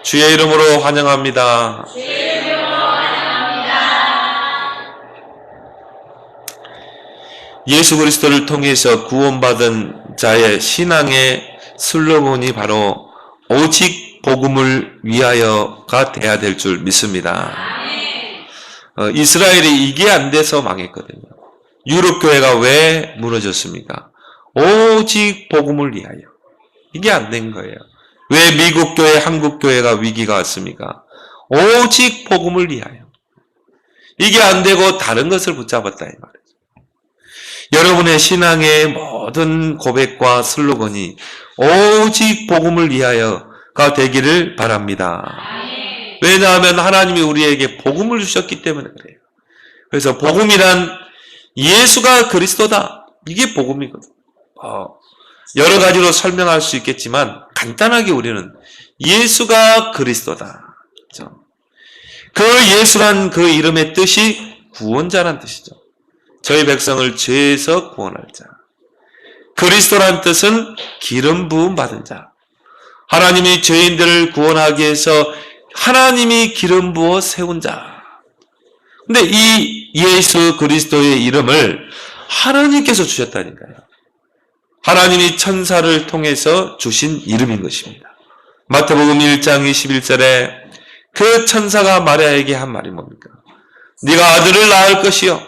주의 이름으로 환영합니다. 예수 그리스도를 통해서 구원받은 자의 신앙의 슬로건이 바로 오직 복음을 위하여가 돼야 될 줄 믿습니다. 이스라엘이 이게 안 돼서 망했거든요. 유럽 교회가 왜 무너졌습니까? 오직 복음을 위하여. 이게 안 된 거예요. 왜 미국 교회, 한국 교회가 위기가 왔습니까? 오직 복음을 위하여. 이게 안 되고 다른 것을 붙잡았다 이 말이죠. 여러분의 신앙의 모든 고백과 슬로건이 오직 복음을 위하여가 되기를 바랍니다. 왜냐하면 하나님이 우리에게 복음을 주셨기 때문에 그래요. 그래서 복음이란 예수가 그리스도다. 이게 복음이거든. 여러 가지로 설명할 수 있겠지만 간단하게 우리는 예수가 그리스도다. 그렇죠? 그 예수란 그 이름의 뜻이 구원자란 뜻이죠. 저희 백성을 죄에서 구원할 자. 그리스도란 뜻은 기름 부음 받은 자. 하나님이 죄인들을 구원하기 위해서 하나님이 기름 부어 세운 자. 근데 이 예수 그리스도의 이름을 하나님께서 주셨다니까요. 하나님이 천사를 통해서 주신 이름인 것입니다. 마태복음 1장 21절에 그 천사가 마리아에게 한 말이 뭡니까? 네가 아들을 낳을 것이요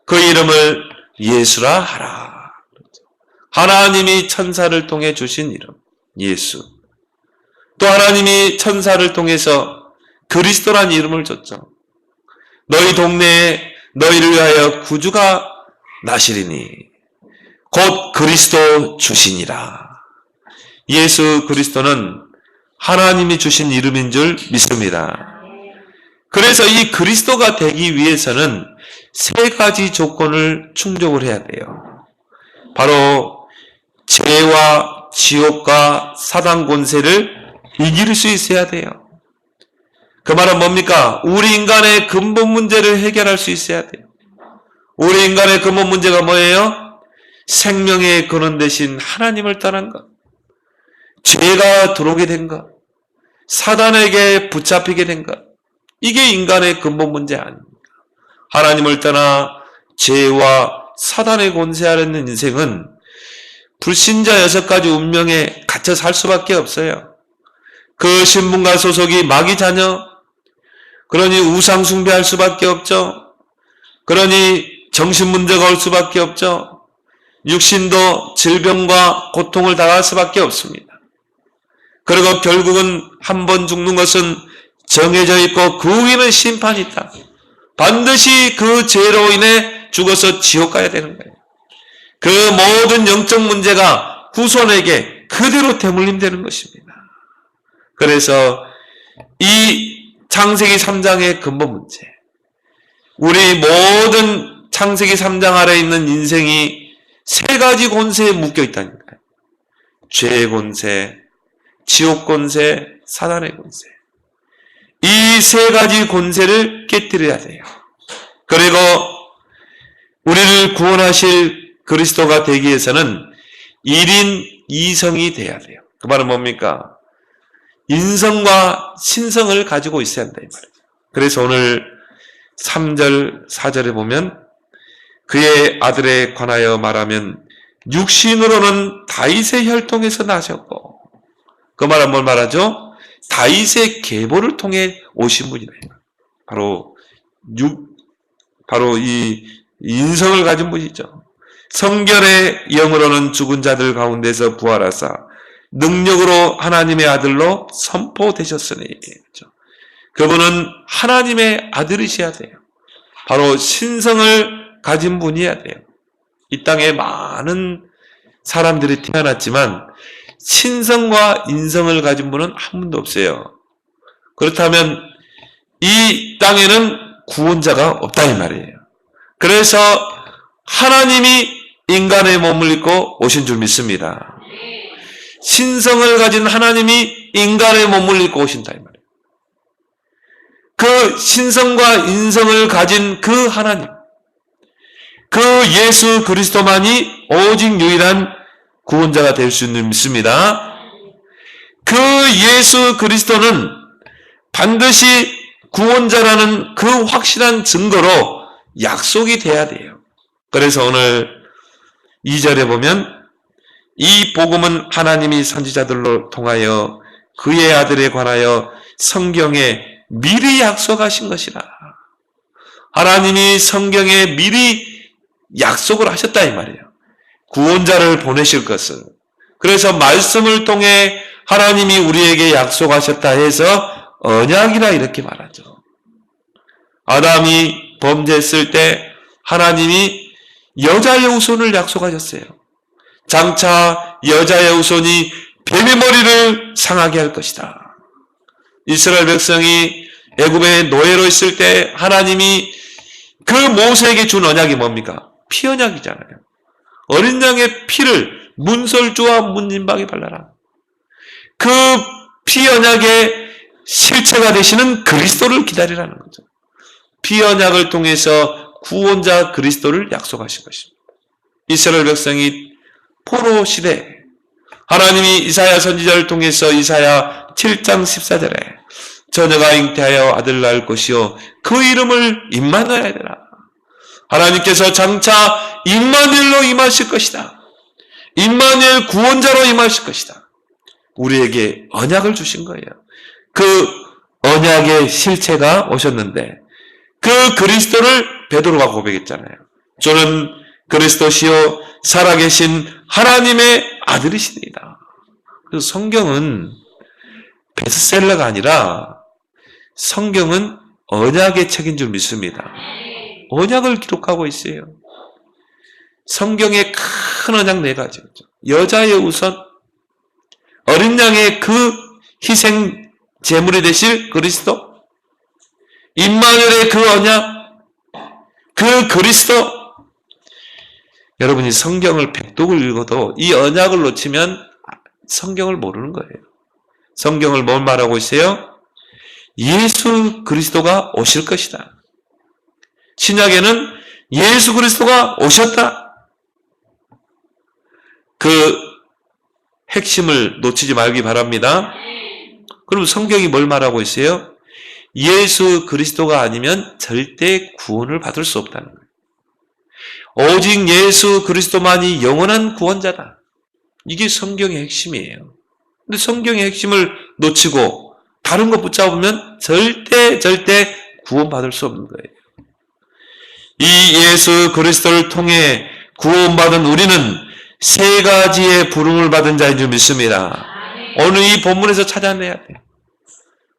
그 이름을 예수라 하라. 하나님이 천사를 통해 주신 이름 예수. 또 하나님이 천사를 통해서 그리스도란 이름을 줬죠. 너희 동네에 너희를 위하여 구주가 나시리니 곧 그리스도 주시니라. 예수 그리스도는 하나님이 주신 이름인 줄 믿습니다. 그래서 이 그리스도가 되기 위해서는 세 가지 조건을 충족을 해야 돼요. 바로 죄와 지옥과 사단 권세를 이길 수 있어야 돼요. 그 말은 뭡니까? 우리 인간의 근본 문제를 해결할 수 있어야 돼요. 우리 인간의 근본 문제가 뭐예요? 생명의 근원 되신 하나님을 떠난 것, 죄가 들어오게 된 것, 사단에게 붙잡히게 된 것, 이게 인간의 근본 문제 아닙니까? 하나님을 떠나 죄와 사단의 권세 아래 있는 인생은 불신자 6가지 운명에 갇혀 살 수밖에 없어요. 그 신분과 소속이 마귀 자녀, 그러니 우상 숭배할 수밖에 없죠. 그러니 정신 문제가 올 수밖에 없죠. 육신도 질병과 고통을 당할 수밖에 없습니다. 그리고 결국은 한 번 죽는 것은 정해져 있고 그 후에는 심판이 있다. 반드시 그 죄로 인해 죽어서 지옥 가야 되는 거예요. 그 모든 영적 문제가 후손에게 그대로 대물림되는 것입니다. 그래서 이 창세기 3장의 근본 문제, 우리 모든 창세기 3장 아래 있는 인생이 세 가지 권세에 묶여 있다니까요. 죄의 권세, 지옥 권세, 사단의 권세. 이 세 가지 권세를 깨뜨려야 돼요. 그리고 우리를 구원하실 그리스도가 되기 위해서는 1인 2성이 돼야 돼요. 그 말은 뭡니까? 인성과 신성을 가지고 있어야 한다 이 말이죠. 그래서 오늘 3절, 4절에 보면 그의 아들에 관하여 말하면 육신으로는 다윗의 혈통에서 나셨고, 그 말은 뭘 말하죠? 다윗의 계보를 통해 오신 분이다. 바로 이 인성을 가진 분이죠. 성결의 영으로는 죽은 자들 가운데서 부활하사 능력으로 하나님의 아들로 선포되셨으니. 그분은 하나님의 아들이셔야 돼요. 바로 신성을 가진 분이어야 돼요. 이 땅에 많은 사람들이 태어났지만 신성과 인성을 가진 분은 한 분도 없어요. 그렇다면 이 땅에는 구원자가 없다 이 말이에요. 그래서 하나님이 인간의 몸을 입고 오신 줄 믿습니다. 신성을 가진 하나님이 인간의 몸을 입고 오신다 이 말이에요. 그 신성과 인성을 가진 그 하나님, 그 예수 그리스도만이 오직 유일한 구원자가 될 수 있는 믿습니다. 그 예수 그리스도는 반드시 구원자라는 그 확실한 증거로 약속이 돼야 돼요. 그래서 오늘 2절에 보면 이 복음은 하나님이 선지자들로 통하여 그의 아들에 관하여 성경에 미리 약속하신 것이라. 하나님이 성경에 미리 약속을 하셨다 이 말이에요. 구원자를 보내실 것을. 그래서 말씀을 통해 하나님이 우리에게 약속하셨다 해서 언약이라 이렇게 말하죠. 아담이 범죄했을 때 하나님이 여자의 후손을 약속하셨어요. 장차 여자의 후손이 뱀의 머리를 상하게 할 것이다. 이스라엘 백성이 애굽의 노예로 있을 때 하나님이 그 모세에게 준 언약이 뭡니까? 피 언약이잖아요. 어린 양의 피를 문설주와 문진방에 발라라. 그 피 언약의 실체가 되시는 그리스도를 기다리라는 거죠. 피 언약을 통해서 구원자 그리스도를 약속하신 것입니다. 이스라엘 백성이 포로 시대 하나님이 이사야 선지자를 통해서 이사야 7장 14절에 처녀가 잉태하여 아들을 낳을 것이요 그 이름을 임마누엘이라. 하나님께서 장차 임마누엘로 임하실 것이다. 임마누엘 구원자로 임하실 것이다. 우리에게 언약을 주신 거예요. 그 언약의 실체가 오셨는데 그 그리스도를 베드로가 고백했잖아요. 저는 그리스도시요 살아계신 하나님의 아들이십니다. 그래서 성경은 베스트셀러가 아니라 성경은 언약의 책인 줄 믿습니다. 언약을 기록하고 있어요. 성경에 큰 언약 4가지. 여자의 우선, 어린 양의 그 희생 제물이 되실 그리스도, 임마누엘의 그 언약, 그 그리스도. 여러분이 성경을 백독을 읽어도 이 언약을 놓치면 성경을 모르는 거예요. 성경을 뭘 말하고 있어요? 예수 그리스도가 오실 것이다. 신약에는 예수 그리스도가 오셨다. 그 핵심을 놓치지 말기 바랍니다. 그럼 성경이 뭘 말하고 있어요? 예수 그리스도가 아니면 절대 구원을 받을 수 없다는 거예요. 오직 예수 그리스도만이 영원한 구원자다. 이게 성경의 핵심이에요. 근데 성경의 핵심을 놓치고 다른 거 붙잡으면 절대 구원받을 수 없는 거예요. 이 예수 그리스도를 통해 구원받은 우리는 3가지의 부름을 받은 자인 줄 믿습니다. 오늘 이 본문에서 찾아내야 돼요.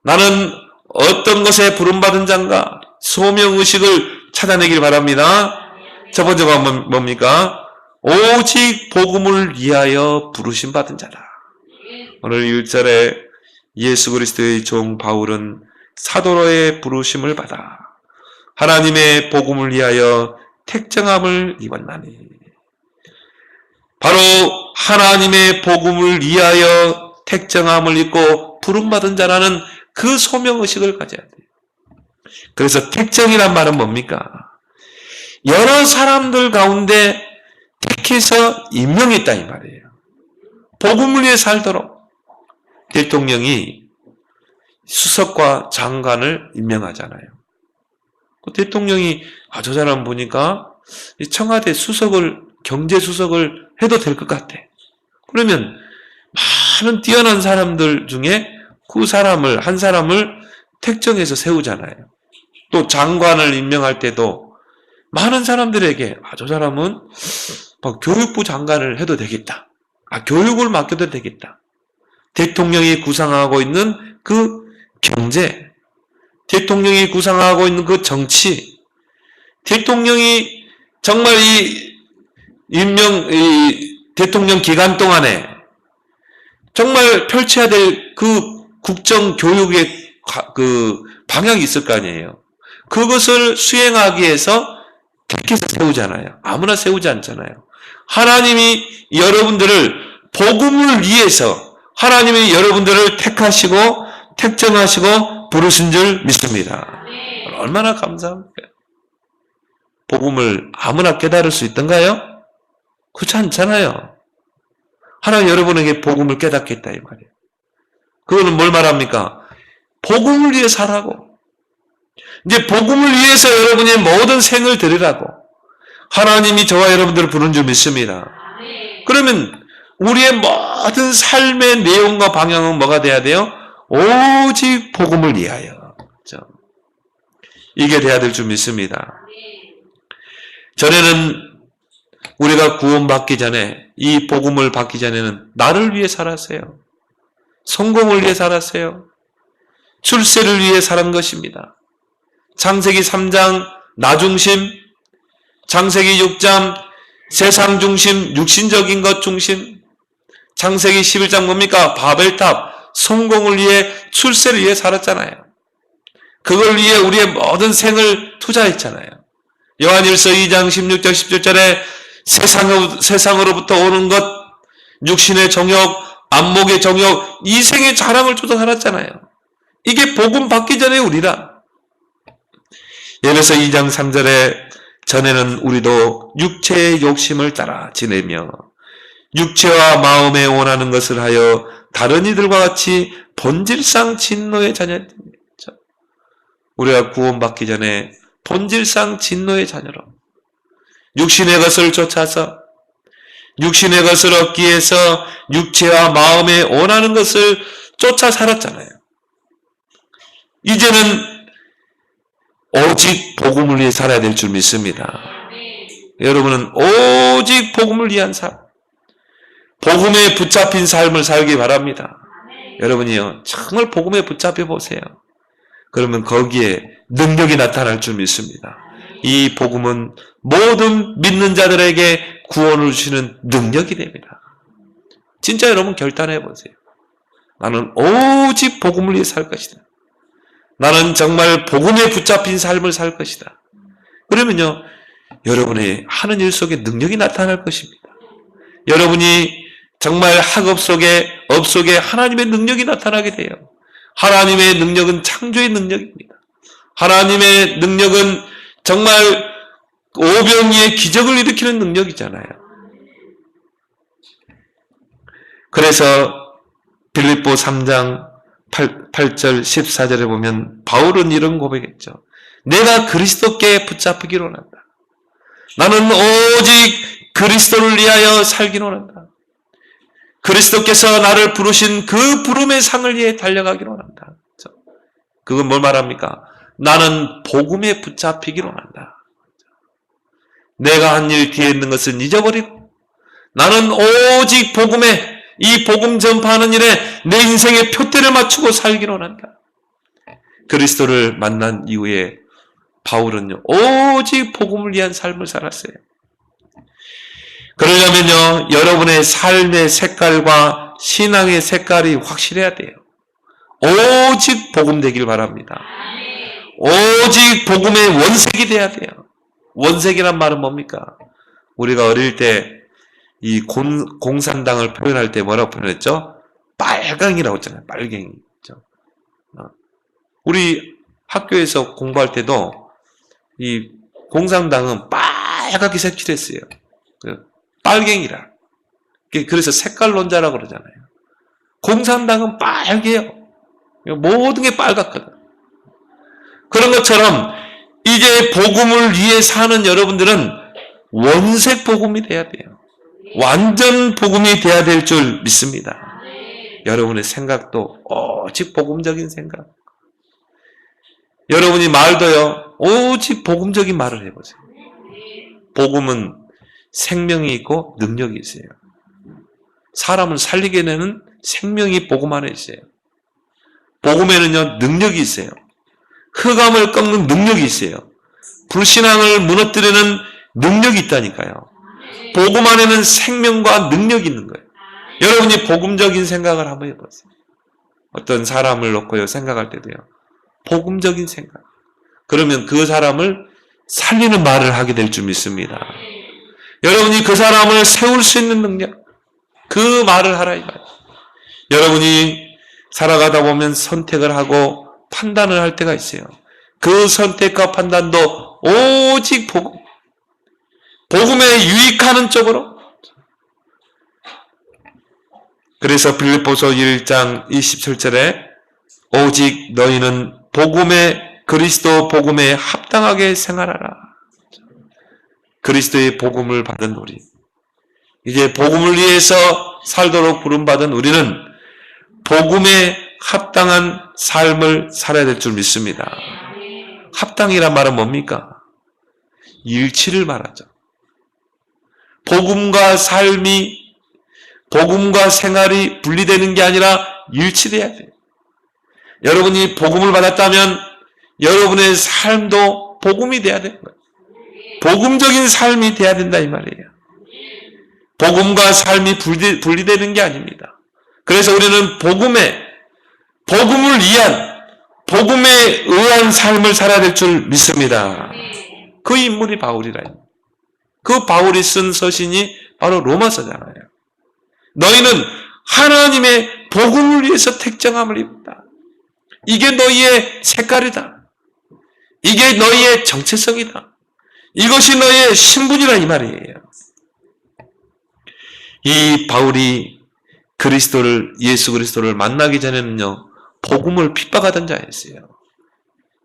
나는 어떤 것에 부름받은 자인가? 소명의식을 찾아내길 바랍니다. 첫 번째가 뭡니까? 오직 복음을 위하여 부르심 받은 자다. 오늘 1절에 예수 그리스도의 종 바울은 사도로의 부르심을 받아 하나님의 복음을 위하여 택정함을 입었나니. 바로 하나님의 복음을 위하여 택정함을 입고 부름받은 자라는 그 소명의식을 가져야 돼요. 그래서 택정이란 말은 뭡니까? 여러 사람들 가운데 택해서 임명했다 이 말이에요. 복음을 위해 살도록. 대통령이 수석과 장관을 임명하잖아요. 그 대통령이 저 사람 보니까 청와대 수석을 경제수석을 해도 될 것 같아. 그러면 많은 뛰어난 사람들 중에 그 사람을 한 사람을 택정해서 세우잖아요. 또 장관을 임명할 때도 많은 사람들에게 저 사람은 교육부 장관을 해도 되겠다. 교육을 맡겨도 되겠다. 대통령이 구상하고 있는 그 경제, 대통령이 구상하고 있는 그 정치, 대통령이 정말 이 대통령 기간 동안에 정말 펼쳐야 될 그 국정 교육의 그 방향이 있을 거 아니에요. 그것을 수행하기 위해서 택해서 세우잖아요. 아무나 세우지 않잖아요. 하나님이 여러분들을 복음을 위해서 하나님이 여러분들을 택하시고 택정하시고 부르신 줄 믿습니다. 얼마나 감사합니까? 복음을 아무나 깨달을 수 있던가요? 그렇지 않잖아요. 하나님 여러분에게 복음을 깨닫겠다 이 말이에요. 그거는 뭘 말합니까? 복음을 위해 살라고. 이제 복음을 위해서 여러분의 모든 생을 드리라고 하나님이 저와 여러분들을 부른 줄 믿습니다. 그러면 우리의 모든 삶의 내용과 방향은 뭐가 돼야 돼요? 오직 복음을 위하여. 그렇죠? 이게 돼야 될 줄 믿습니다. 전에는 우리가 구원받기 전에, 이 복음을 받기 전에는 나를 위해 살았어요. 성공을 위해 살았어요. 출세를 위해 살은 것입니다. 창세기 3장 나 중심, 창세기 6장 세상 중심, 육신적인 것 중심, 창세기 11장 뭡니까? 바벨탑, 성공을 위해, 출세를 위해 살았잖아요. 그걸 위해 우리의 모든 생을 투자했잖아요. 요한일서 2장 16절 17절에 세상으로부터 오는 것, 육신의 정욕, 안목의 정욕, 이생의 자랑을 쫓아 살았잖아요. 이게 복음 받기 전에 우리라. 예배서 2장 3절에 전에는 우리도 육체의 욕심을 따라 지내며 육체와 마음에 원하는 것을 하여 다른 이들과 같이 본질상 진노의 자녀입니다. 우리가 구원받기 전에 본질상 진노의 자녀로 육신의 것을 쫓아서 육신의 것을 얻기 위해서 육체와 마음에 원하는 것을 쫓아 살았잖아요. 이제는 오직 복음을 위해 살아야 될 줄 믿습니다. 여러분은 오직 복음을 위한 삶, 복음에 붙잡힌 삶을 살기 바랍니다. 여러분이요, 정말 복음에 붙잡혀 보세요. 그러면 거기에 능력이 나타날 줄 믿습니다. 이 복음은 모든 믿는 자들에게 구원을 주시는 능력이 됩니다. 진짜 여러분 결단해 보세요. 나는 오직 복음을 위해 살 것이다. 나는 정말 복음에 붙잡힌 삶을 살 것이다. 그러면요, 여러분의 하는 일 속에 능력이 나타날 것입니다. 여러분이 정말 학업 속에, 업 속에 하나님의 능력이 나타나게 돼요. 하나님의 능력은 창조의 능력입니다. 하나님의 능력은 정말 오병이의 기적을 일으키는 능력이잖아요. 그래서 빌립보 3장 8절 14절에 보면 바울은 이런 고백했죠. 내가 그리스도께 붙잡히기를 원한다. 나는 오직 그리스도를 위하여 살기를 원한다. 그리스도께서 나를 부르신 그 부름의 상을 위해 달려가기를 원한다. 그건 뭘 말합니까? 나는 복음에 붙잡히기를 원한다. 내가 한 일 뒤에 있는 것은 잊어버리고 나는 오직 복음에, 이 복음 전파하는 일에 내 인생의 표대를 맞추고 살기를 원한다. 그리스도를 만난 이후에 바울은요, 오직 복음을 위한 삶을 살았어요. 그러려면요, 여러분의 삶의 색깔과 신앙의 색깔이 확실해야 돼요. 오직 복음 되길 바랍니다. 오직 복음의 원색이 돼야 돼요. 원색이란 말은 뭡니까? 우리가 어릴 때 이 공산당을 표현할 때 뭐라고 표현했죠? 빨강이라고 했잖아요. 빨갱이. 우리 학교에서 공부할 때도 이 공산당은 빨갛게 색칠했어요. 빨갱이라. 그래서 색깔론자라고 그러잖아요. 공산당은 빨개요. 모든 게 빨갛거든. 그런 것처럼 이제 복음을 위해 사는 여러분들은 원색 복음이 돼야 돼요. 완전 복음이 돼야 될 줄 믿습니다. 여러분의 생각도 오직 복음적인 생각. 여러분이 말도요, 오직 복음적인 말을 해보세요. 복음은 생명이 있고 능력이 있어요. 사람을 살리게 되는 생명이 복음 안에 있어요. 복음에는요, 능력이 있어요. 흑암을 꺾는 능력이 있어요. 불신앙을 무너뜨리는 능력이 있다니까요. 복음 안에는 생명과 능력이 있는 거예요. 여러분이 복음적인 생각을 한번 해보세요. 어떤 사람을 놓고요, 생각할 때도요, 복음적인 생각. 그러면 그 사람을 살리는 말을 하게 될 줄 믿습니다. 여러분이 그 사람을 세울 수 있는 능력, 그 말을 하라 이 말이에요. 여러분이 살아가다 보면 선택을 하고 판단을 할 때가 있어요. 그 선택과 판단도 오직 복음에 유익하는 쪽으로. 그래서 빌립보서 1장 27절에 오직 너희는 그리스도 복음에 합당하게 생활하라. 그리스도의 복음을 받은 우리, 이제 복음을 위해서 살도록 부름받은 우리는 복음에 합당한 삶을 살아야 될 줄 믿습니다. 합당이란 말은 뭡니까? 일치를 말하죠. 복음과 생활이 분리되는 게 아니라 일치돼야 돼요. 여러분이 복음을 받았다면 여러분의 삶도 복음이 돼야 되는 거예요. 복음적인 삶이 돼야 된다 이 말이에요. 복음과 삶이 분리되는 게 아닙니다. 그래서 우리는 복음에 복음에 의한 삶을 살아야 될 줄 믿습니다. 그 인물이 바울이라. 그 바울이 쓴 서신이 바로 로마서잖아요. 너희는 하나님의 복음을 위해서 택정함을 입었다. 이게 너희의 색깔이다. 이게 너희의 정체성이다. 이것이 너희의 신분이라 이 말이에요. 이 바울이 예수 그리스도를 만나기 전에는요, 복음을 핍박하던 자였어요.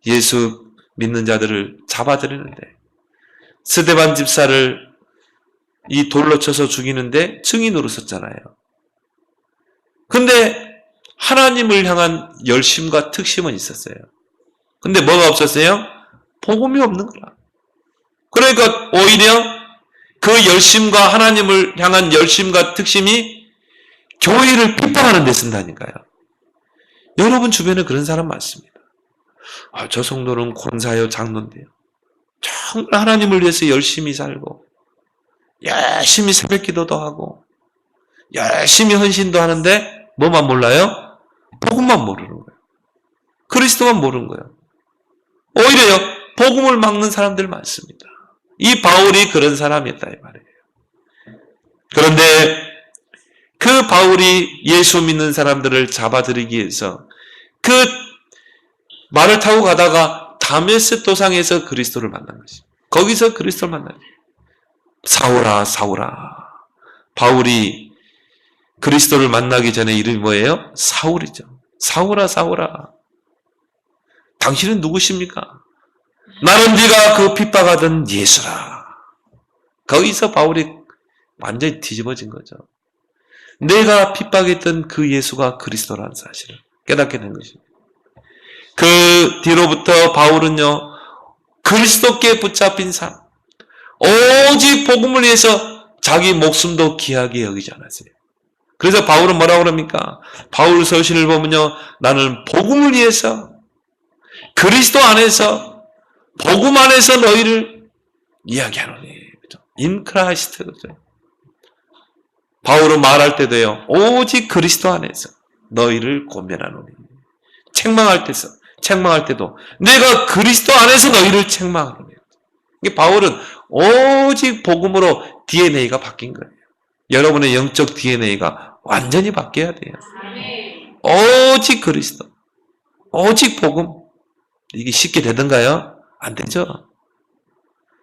예수 믿는 자들을 잡아들이는데, 스데반 집사를 이 돌로 쳐서 죽이는데 증인으로 썼잖아요. 근데 하나님을 향한 열심과 특심은 있었어요. 근데 뭐가 없었어요? 복음이 없는 거라. 그러니까 오히려 그 열심과 하나님을 향한 열심과 특심이 교회를 핍박하는 데 쓴다니까요. 여러분 주변에 그런 사람 많습니다. 저 성도는 권사요 장로인데요. 정말 하나님을 위해서 열심히 살고 열심히 새벽 기도도 하고 열심히 헌신도 하는데 뭐만 몰라요? 복음만 모르는 거예요. 그리스도만 모르는 거예요. 오히려요, 복음을 막는 사람들 많습니다. 이 바울이 그런 사람이었다 이 말이에요. 그런데 그 바울이 예수 믿는 사람들을 잡아들이기 위해서 그 말을 타고 가다가 다메섹 도상에서 그리스도를 만난 것입니다. 거기서 그리스도를 만난 거예요. 사울아 사울아. 바울이 그리스도를 만나기 전에 이름이 뭐예요? 사울이죠. 사울아 사울아. 당신은 누구십니까? 나는 네가 그 핍박하던 예수라. 거기서 바울이 완전히 뒤집어진 거죠. 내가 핍박했던 그 예수가 그리스도라는 사실을 깨닫게 된 것입니다. 그 뒤로부터 바울은요, 그리스도께 붙잡힌 삶, 오직 복음을 위해서 자기 목숨도 귀하게 여기지 않았어요. 그래서 바울은 뭐라고 그럽니까? 바울 서신을 보면요, 나는 복음을 위해서 그리스도 안에서 복음 안에서 너희를 이야기하노니. In Christ. 바울은 말할 때도요, 오직 그리스도 안에서 너희를 권면하노니. 책망할 때도 내가 그리스도 안에서 너희를 책망하노니. 바울은 오직 복음으로 DNA가 바뀐 거예요. 여러분의 영적 DNA가 완전히 바뀌어야 돼요. 오직 그리스도, 오직 복음. 이게 쉽게 되던가요? 안 되죠.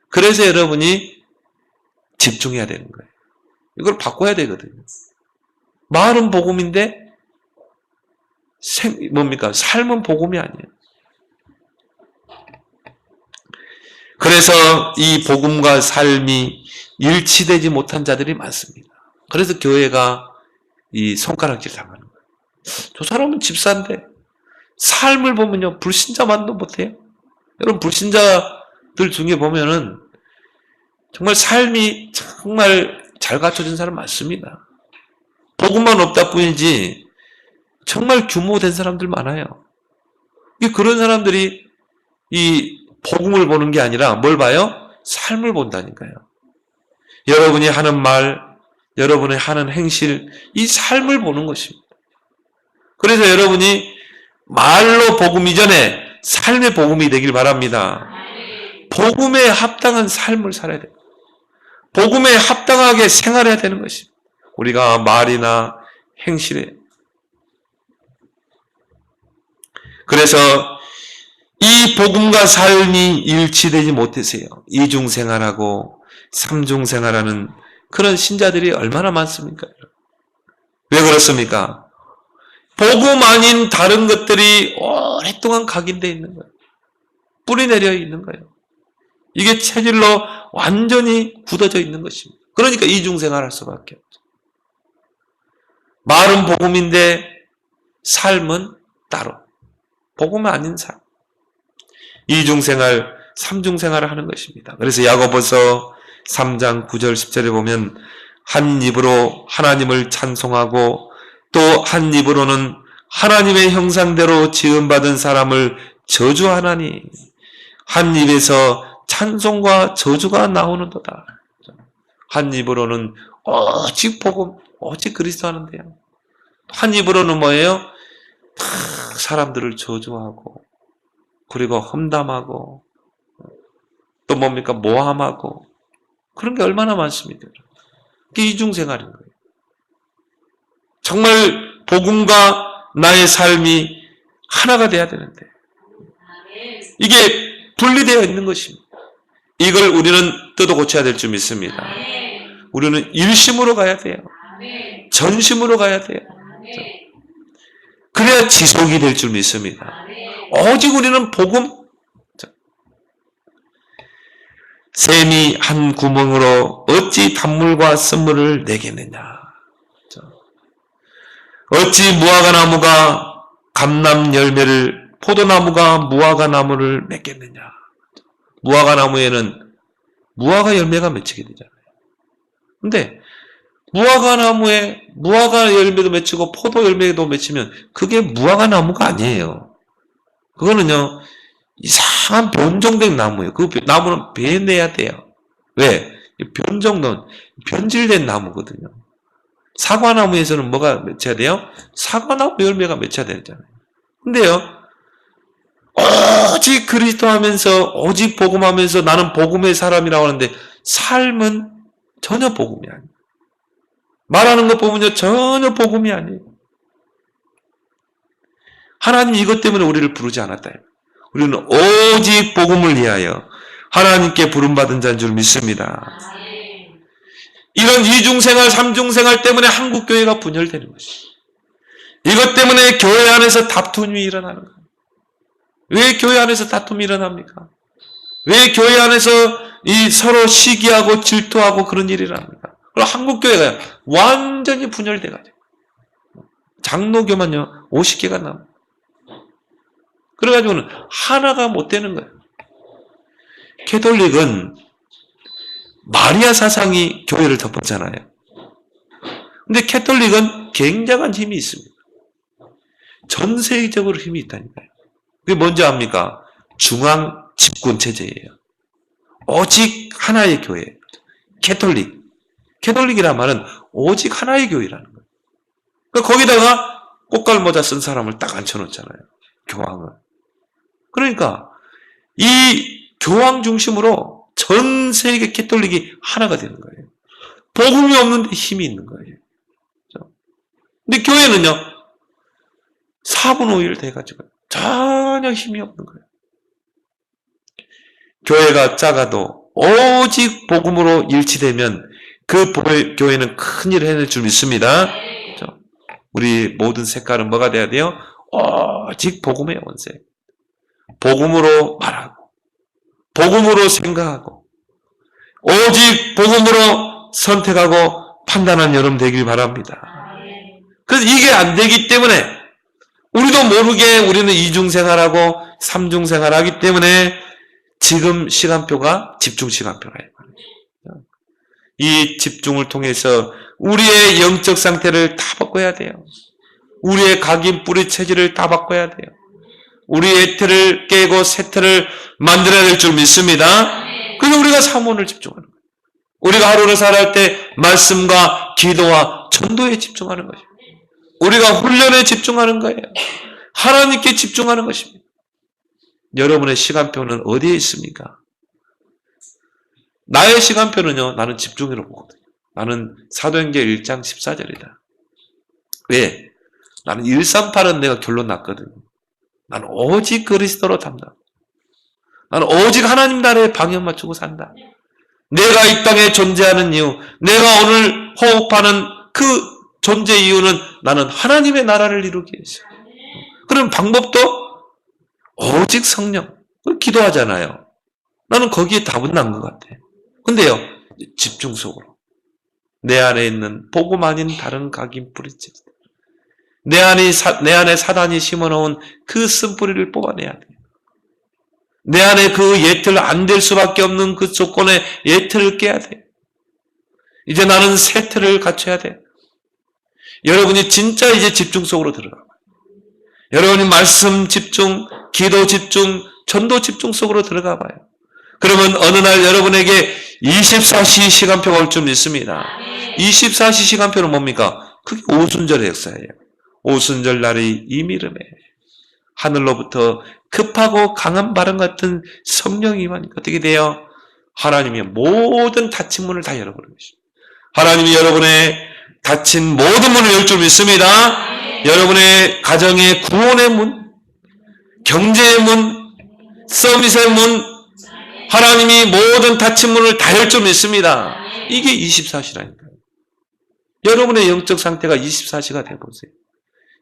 그래서 여러분이 집중해야 되는 거예요. 이걸 바꿔야 되거든요. 말은 복음인데 뭡니까? 삶은 복음이 아니에요. 그래서 이 복음과 삶이 일치되지 못한 자들이 많습니다. 그래서 교회가 이 손가락질 당하는 거예요. 저 사람은 집사인데 삶을 보면요, 불신자만도 못해요. 여러분, 불신자들 중에 보면은 정말 삶이 정말 잘 갖춰진 사람 많습니다. 복음만 없다 뿐이지 정말 규모된 사람들 많아요. 그런 사람들이 이 복음을 보는 게 아니라 뭘 봐요? 삶을 본다니까요. 여러분이 하는 말, 여러분이 하는 행실, 이 삶을 보는 것입니다. 그래서 여러분이 말로 복음 이전에 삶의 복음이 되길 바랍니다. 복음에 합당한 삶을 살아야 돼요. 복음에 합당하게 생활해야 되는 것입니다. 우리가 말이나 행실에. 그래서 이 복음과 삶이 일치되지 못해서요, 이중생활하고 삼중생활하는 그런 신자들이 얼마나 많습니까? 왜 그렇습니까? 복음 아닌 다른 것들이 오랫동안 각인되어 있는 거예요. 뿌리 내려 있는 거예요. 이게 체질로 완전히 굳어져 있는 것입니다. 그러니까 이중생활할 수밖에 없죠. 말은 복음인데 삶은 따로. 복음 아닌 삶. 이중생활, 삼중생활을 하는 것입니다. 그래서 야고보서 3장 9절 10절에 보면 한 입으로 하나님을 찬송하고 또 한 입으로는 하나님의 형상대로 지음받은 사람을 저주하나니 한 입에서 찬송과 저주가 나오는도다. 한 입으로는 오직 복음, 오직 그리스도 하는데요. 한 입으로는 뭐예요? 사람들을 저주하고 그리고 험담하고 또 뭡니까? 모함하고 그런 게 얼마나 많습니까? 그게 이중생활인 거예요. 정말 복음과 나의 삶이 하나가 돼야 되는데 이게 분리되어 있는 것입니다. 이걸 우리는 뜯어 고쳐야 될 줄 믿습니다. 우리는 일심으로 가야 돼요. 전심으로 가야 돼요. 그래야 지속이 될 줄 믿습니다. 오직 우리는 복음, 샘이 한 구멍으로 어찌 단물과 쓴물을 내겠느냐. 어찌 무화과나무가 감람 열매를, 포도나무가 무화과나무를 맺겠느냐. 무화과나무에는 무화과 열매가 맺히게 되잖아요. 근데 무화과나무에 무화과 열매도 맺히고 포도 열매도 맺히면 그게 무화과나무가 아니에요. 그거는요, 이상한 변종된 나무예요. 그 나무는 베내야 돼요. 왜? 변종된, 변질된 나무거든요. 사과나무에서는 뭐가 맺혀야 돼요? 사과나무 열매가 맺혀야 되잖아요. 근데요, 오직 그리스도 하면서, 오직 복음하면서 나는 복음의 사람이라고 하는데, 삶은 전혀 복음이 아니에요. 말하는 것 보면요, 전혀 복음이 아니에요. 하나님 이것 때문에 우리를 부르지 않았다. 우리는 오직 복음을 위하여 하나님께 부름받은 자인 줄 믿습니다. 이런 이중생활, 삼중생활 때문에 한국교회가 분열되는 것이죠. 이것 때문에 교회 안에서 다툼이 일어나는 거예요. 왜 교회 안에서 다툼이 일어납니까? 왜 교회 안에서 이 서로 시기하고 질투하고 그런 일이 일어납니까? 그럼 한국교회가 완전히 분열돼가지고 장로교만요 50개가 남아요. 그래가지고는 하나가 못 되는 거예요. 캐톨릭은 마리아 사상이 교회를 덮었잖아요. 근데 캐톨릭은 굉장한 힘이 있습니다. 전 세계적으로 힘이 있다니까요. 그게 뭔지 압니까? 중앙 집권 체제예요. 오직 하나의 교회. 캐톨릭. 캐톨릭이란 말은 오직 하나의 교회라는 거예요. 그러니까 거기다가 꽃갈 모자 쓴 사람을 딱 앉혀놓잖아요. 교황을. 그러니까 이 교황 중심으로 전 세계 캐톨릭이 하나가 되는 거예요. 복음이 없는데 힘이 있는 거예요. 근데 교회는요, 4분 5일 돼가지고 전혀 힘이 없는 거예요. 교회가 작아도 오직 복음으로 일치되면 그 교회는 큰 일을 해낼 줄 믿습니다. 그렇죠? 우리 모든 색깔은 뭐가 돼야 돼요? 오직 복음의 원색. 복음으로 말하고, 복음으로 생각하고, 오직 복음으로 선택하고 판단한 여러분 되길 바랍니다. 그래서 이게 안 되기 때문에 우리도 모르게 우리는 이중생활하고 삼중생활하기 때문에 지금 시간표가 집중 시간표예요. 이 집중을 통해서 우리의 영적 상태를 다 바꿔야 돼요. 우리의 각인 뿌리 체질을 다 바꿔야 돼요. 우리의 틀을 깨고 새 틀을 만들어야 될 줄 믿습니다. 그래서 우리가 사모를 집중하는 거예요. 우리가 하루를 살아갈 때 말씀과 기도와 전도에 집중하는 것입니다. 우리가 훈련에 집중하는 거예요. 하나님께 집중하는 것입니다. 여러분의 시간표는 어디에 있습니까? 나의 시간표는요, 나는 집중으로 보거든요. 나는 사도행전 1장 14절이다. 왜? 나는 138은 내가 결론 났거든요. 나는 오직 그리스도로 담당. 나는 오직 하나님 나라에 방향 맞추고 산다. 내가 이 땅에 존재하는 이유, 내가 오늘 호흡하는 그 존재 이유는 나는 하나님의 나라를 이루기 위해서. 그런 방법도 오직 성령. 기도하잖아요. 나는 거기에 답은 난 것 같아. 근데요, 집중 속으로. 내 안에 있는 복음 아닌 다른 각인 뿌리째. 내 안에 사단이 심어놓은 그 쓴뿌리를 뽑아내야 돼. 내 안에 그 예틀 안 될 수밖에 없는 그 조건의 예틀을 깨야 돼. 이제 나는 새 틀을 갖춰야 돼. 여러분이 진짜 이제 집중 속으로 들어가. 여러분이 말씀 집중, 기도 집중, 전도 집중 속으로 들어가 봐요. 그러면 어느 날 여러분에게 24시 시간표가 올 줄 믿습니다. 24시 시간표는 뭡니까? 그게 오순절의 역사예요. 오순절 날이 이미름에 하늘로부터 급하고 강한 바람 같은 성령이 임하니까 어떻게 돼요? 하나님이 모든 닫힌 문을 다 열어버리는 것입니다. 하나님이 여러분의 닫힌 모든 문을 열 줄 믿습니다. 여러분의 가정의 구원의 문, 경제의 문, 서밋의 문, 하나님이 모든 닫힌 문을 다 열 줄 믿습니다. 이게 24시라니까요. 여러분의 영적 상태가 24시가 돼보세요.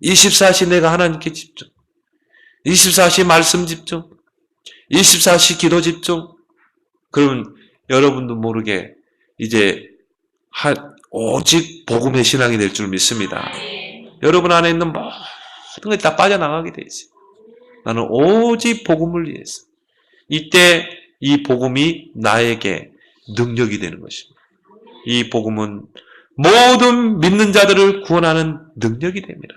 24시 내가 하나님께 집중, 24시 말씀 집중, 24시 기도 집중. 그러면 여러분도 모르게 이제 오직 복음의 신앙이 될 줄 믿습니다. 여러분 안에 있는 모든 게 다 빠져나가게 돼 있어요. 나는 오직 복음을 위해서. 이때 이 복음이 나에게 능력이 되는 것입니다. 이 복음은 모든 믿는 자들을 구원하는 능력이 됩니다.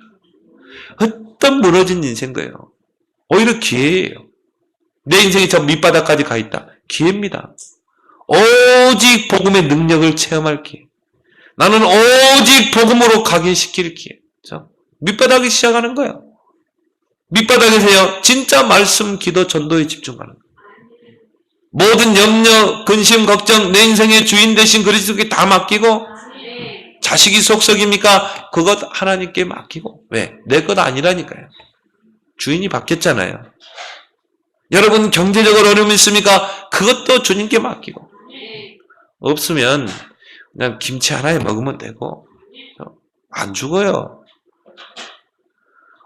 어떤 무너진 인생도요, 오히려 기회예요. 내 인생이 저 밑바닥까지 가 있다. 기회입니다. 오직 복음의 능력을 체험할 기회. 나는 오직 복음으로 가게 시킬 기회. 밑바닥이 시작하는 거예요. 밑바닥에서요, 진짜 말씀, 기도, 전도에 집중하는 거예요. 모든 염려, 근심, 걱정, 내 인생의 주인 되신 그리스도께 다 맡기고, 자식이 속썩입니까? 그것 하나님께 맡기고. 왜? 내 것 아니라니까요. 주인이 바뀌었잖아요. 여러분 경제적으로 어려움이 있습니까? 그것도 주님께 맡기고. 없으면 그냥 김치 하나에 먹으면 되고, 안 죽어요.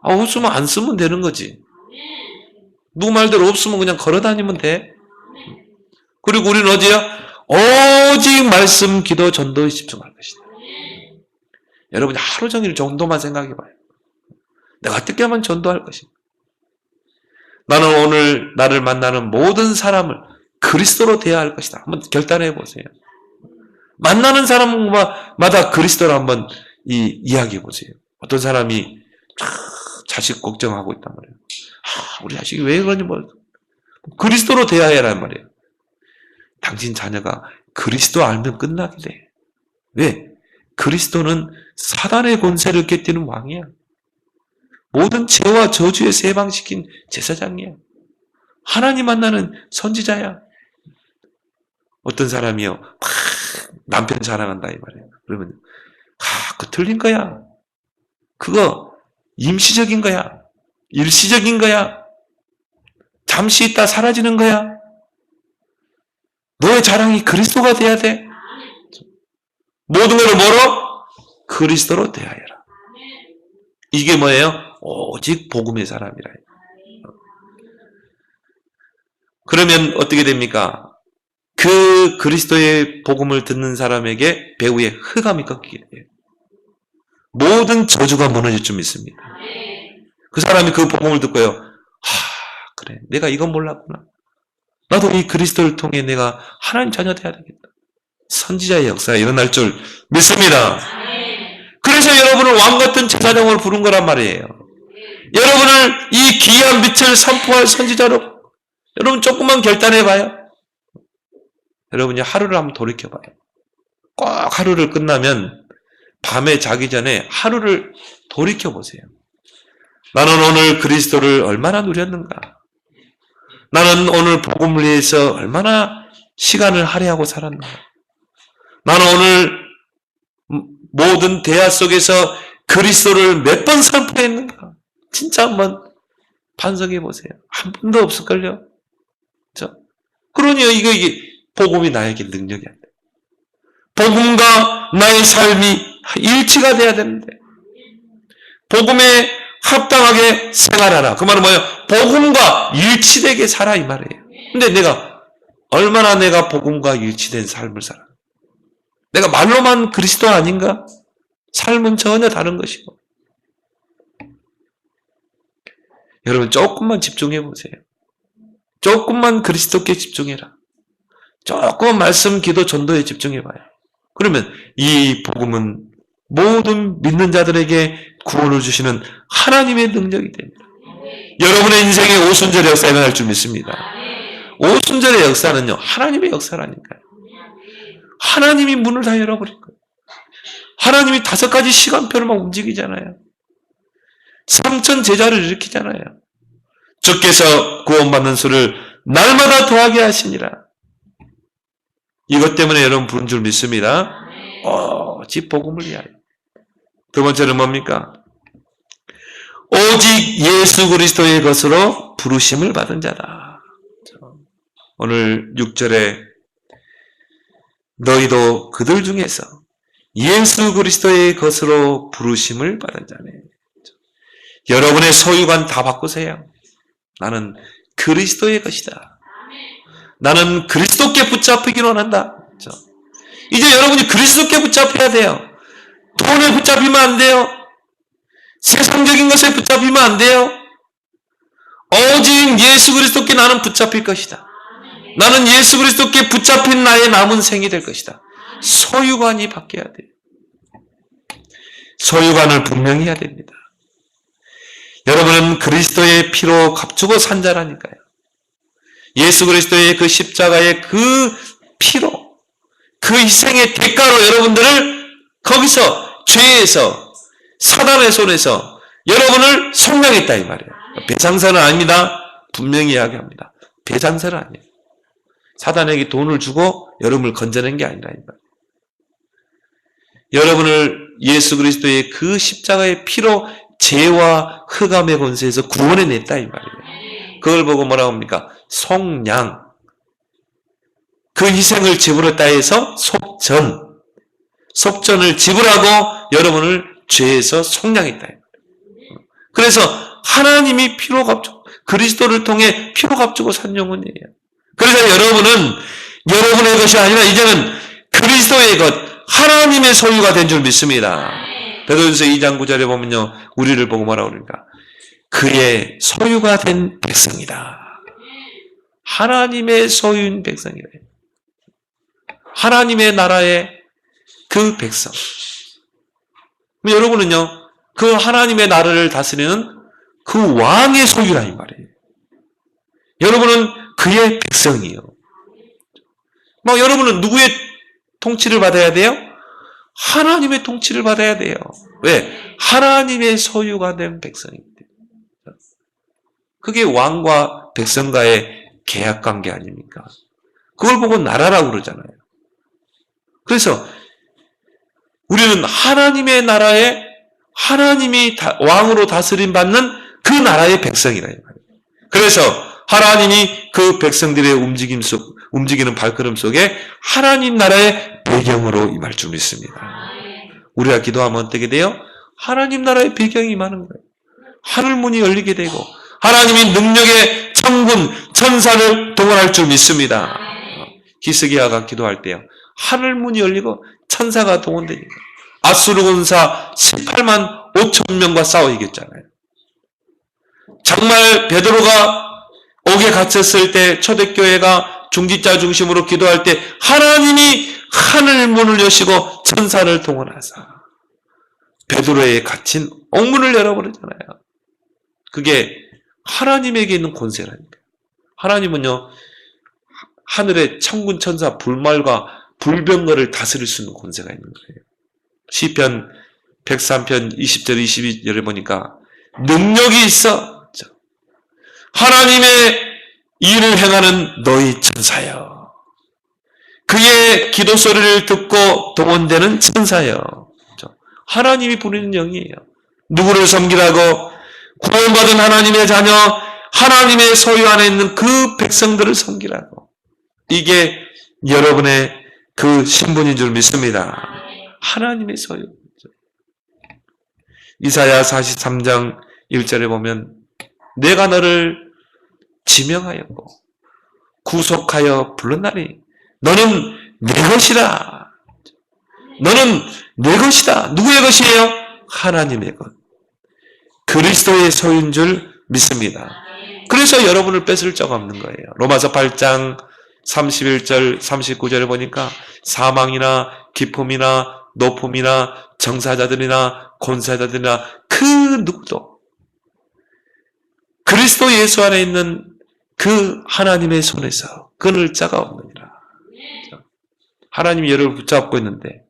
없으면 안 쓰면 되는 거지. 누구 말대로 없으면 그냥 걸어다니면 돼. 그리고 우리는 어디야? 오직 말씀, 기도, 전도에 집중할 것이다. 여러분이 하루 종일 전도만 생각해봐요. 내가 어떻게 하면 전도할 것인가? 나는 오늘 나를 만나는 모든 사람을 그리스도로 대해야 할 것이다. 한번 결단해 보세요. 만나는 사람마다 그리스도를 한번 이야기해 보세요. 어떤 사람이 자식 걱정하고 있단 말이에요. 우리 자식이 왜 그러니 뭐 그리스도로 대해야 하란 말이에요. 당신 자녀가 그리스도 알면 끝나게 돼. 왜? 그리스도는 사단의 권세를 깨뜨리는 왕이야. 모든 죄와 저주에서 해방시킨 제사장이야. 하나님 만나는 선지자야. 어떤 사람이요, 막 남편 사랑한다 이 말이에요. 그러면 그거 틀린 거야. 그거 임시적인 거야. 일시적인 거야. 잠시 있다 사라지는 거야. 너의 자랑이 그리스도가 돼야 돼. 모든 것을 뭐로? 그리스도로 대하여라. 이게 뭐예요? 오직 복음의 사람이라. 그러면 어떻게 됩니까? 그 그리스도의 복음을 듣는 사람에게 배후에 흑암이 꺾이게 돼요. 모든 저주가 무너질 줄 믿습니다. 그 사람이 그 복음을 듣고요, 그래, 내가 이건 몰랐구나. 나도 이 그리스도를 통해 내가 하나님 자녀 돼야 되겠다. 선지자의 역사가 일어날 줄 믿습니다. 그래서 여러분을 왕같은 제사장으로 부른 거란 말이에요. 여러분을 이 귀한 빛을 선포할 선지자로, 여러분 조금만 결단해봐요. 여러분이 하루를 한번 돌이켜봐요. 꼭 하루를 끝나면 밤에 자기 전에 하루를 돌이켜보세요. 나는 오늘 그리스도를 얼마나 누렸는가? 나는 오늘 복음을 위해서 얼마나 시간을 할애하고 살았는가? 나는 오늘 모든 대화 속에서 그리스도를 몇 번 선포했는가? 진짜 한번 반성해 보세요. 한 번도 없을걸요? 그러니 이게 복음이 나에게 능력이 안 돼. 복음과 나의 삶이 일치가 돼야 되는데 복음에 합당하게 생활하라. 그 말은 뭐예요? 복음과 일치되게 살아 이 말이에요. 근데 얼마나 내가 복음과 일치된 삶을 살아? 내가 말로만 그리스도 아닌가? 삶은 전혀 다른 것이고. 여러분 조금만 집중해 보세요. 조금만 그리스도께 집중해라. 조금만 말씀, 기도, 전도에 집중해 봐요. 그러면 이 복음은 모든 믿는 자들에게 구원을 주시는 하나님의 능력이 됩니다. 여러분의 인생에 오순절의 역사가 일어날 줄 믿습니다. 오순절의 역사는요, 하나님의 역사라니까요. 하나님이 문을 다 열어버릴 거예요. 하나님이 5가지 시간표를 막 움직이잖아요. 3천 제자를 일으키잖아요. 주께서 구원받는 수를 날마다 더하게 하시니라. 이것 때문에 여러분 부른 줄 믿습니다. 집 복음을 위하여. 두 번째는 뭡니까? 오직 예수 그리스도의 것으로 부르심을 받은 자다. 오늘 6절에 너희도 그들 중에서 예수 그리스도의 것으로 부르심을 받은 자네. 여러분의 소유관 다 바꾸세요. 나는 그리스도의 것이다. 나는 그리스도께 붙잡히기를 원한다. 이제 여러분이 그리스도께 붙잡혀야 돼요. 돈에 붙잡히면 안 돼요. 세상적인 것에 붙잡히면 안 돼요. 오직 예수 그리스도께 나는 붙잡힐 것이다. 나는 예수 그리스도께 붙잡힌 나의 남은 생이 될 것이다. 소유관이 바뀌어야 돼요. 소유관을 분명히 해야 됩니다. 여러분은 그리스도의 피로 값주고 산 자라니까요. 예수 그리스도의 그 십자가의 그 피로, 그 희생의 대가로 여러분들을 거기서 죄에서 사단의 손에서 여러분을 속량했다 이 말이에요. 배상사는 아닙니다. 분명히 이야기합니다. 배상사는 아니에요. 사단에게 돈을 주고 여러분을 건져낸 게 아니라 이 말이에요. 여러분을 예수 그리스도의 그 십자가의 피로 죄와 흑암의 권세에서 구원해냈다 이 말이에요. 그걸 보고 뭐라고 합니까? 속량. 그 희생을 지불했다 해서 속전을 지불하고 여러분을 죄에서 속량했다. 그래서 하나님이 피로 값주고 그리스도를 통해 피로 값주고 산 영혼이에요. 그래서 여러분은 여러분의 것이 아니라 이제는 그리스도의 것, 하나님의 소유가 된 줄 믿습니다. 베드로전서 2장 9절에 보면요, 우리를 보고 뭐라고 그러니까 그의 소유가 된 백성이다. 하나님의 소유인 백성이다. 하나님의 나라의 그 백성. 여러분은요, 그 하나님의 나라를 다스리는 그 왕의 소유라 이 말이에요. 여러분은 그의 백성이에요. 여러분은 누구의 통치를 받아야 돼요? 하나님의 통치를 받아야 돼요. 왜? 하나님의 소유가 된 백성입니다. 그게 왕과 백성과의 계약관계 아닙니까? 그걸 보고 나라라고 그러잖아요. 그래서 우리는 하나님의 나라에 하나님이 왕으로 다스림 받는 그 나라의 백성이라. 그래서 하나님이 그 백성들의 움직이는 발걸음 속에 하나님 나라의 배경으로 임할 줄 믿습니다. 우리가 기도하면 어떻게 돼요? 하나님 나라의 배경이 임하는 거예요. 하늘문이 열리게 되고 하나님이 능력의 천군, 천사를 동원할 줄 믿습니다. 히스기야가 기도할 때요, 하늘문이 열리고 천사가 동원되니까 아수르 군사 18만 5천 명과 싸워 이겼잖아요. 정말 베드로가 옥에 갇혔을 때 초대교회가 중직자 중심으로 기도할 때 하나님이 하늘문을 여시고 천사를 동원하사 베드로에 갇힌 옥문을 열어버리잖아요. 그게 하나님에게 있는 권세라니까. 하나님은요, 하늘의 천군 천사 불말과 불병거를 다스릴 수 있는 권세가 있는 거예요. 시편 103편 20절 22절에 보니까 능력이 있어. 하나님의 일을 행하는 너희 천사여. 그의 기도 소리를 듣고 동원되는 천사여. 하나님이 부르는 영이에요. 누구를 섬기라고? 구원받은 하나님의 자녀, 하나님의 소유 안에 있는 그 백성들을 섬기라고. 이게 여러분의 그 신분인 줄 믿습니다. 하나님의 소유. 이사야 43장 1절에 보면 내가 너를 지명하였고 구속하여 불렀나니 너는 내 것이라. 너는 내 것이다. 누구의 것이에요? 하나님의 것. 그리스도의 소유인 줄 믿습니다. 그래서 여러분을 뺏을 적 없는 거예요. 로마서 8장 31절 39절에 보니까 사망이나 기품이나 높음이나 정사자들이나 권사자들이나 그 누구도 그리스도 예수 안에 있는 그 하나님의 손에서 끊을 자가 없느니라. 하나님이 여러분을 붙잡고 있는데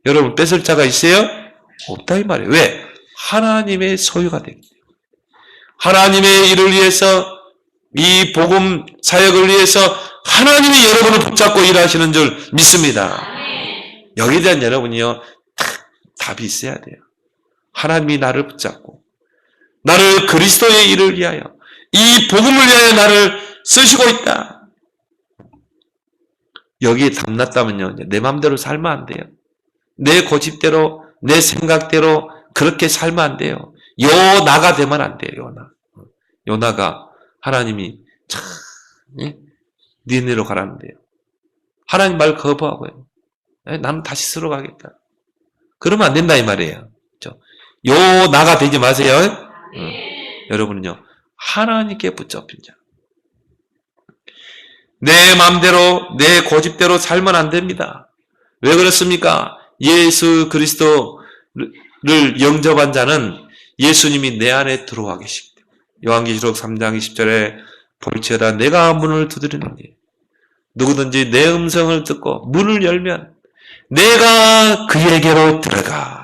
여러분 뺏을 자가 있어요? 없다 이 말이에요. 왜? 하나님의 소유가 되기 때문에. 하나님의 일을 위해서 이 복음 사역을 위해서 하나님이 여러분을 붙잡고 일하시는 줄 믿습니다. 여기에 대한 여러분이요 답이 있어야 돼요. 하나님이 나를 붙잡고 나를 그리스도의 일을 위하여 이 복음을 위하여 나를 쓰시고 있다. 여기에 답났다면요 내 마음대로 살면 안 돼요. 내 고집대로 내 생각대로 그렇게 살면 안 돼요. 요나가 되면 안 돼요. 요나가 하나님이 참 니네로 가라는데요. 하나님 말 거부하고요. 나는 다시 쓰러 가겠다. 그러면 안 된다 이 말이에요. 요나가 되지 마세요. 여러분은요 하나님께 붙잡힌 자. 내 마음대로 내 고집대로 살면 안 됩니다. 왜 그렇습니까? 예수 그리스도를 영접한 자는 예수님이 내 안에 들어와 계시기 때문에 요한계시록 3장 20절에 볼지어다 내가 문을 두드리노니 누구든지 내 음성을 듣고 문을 열면 내가 그에게로 들어가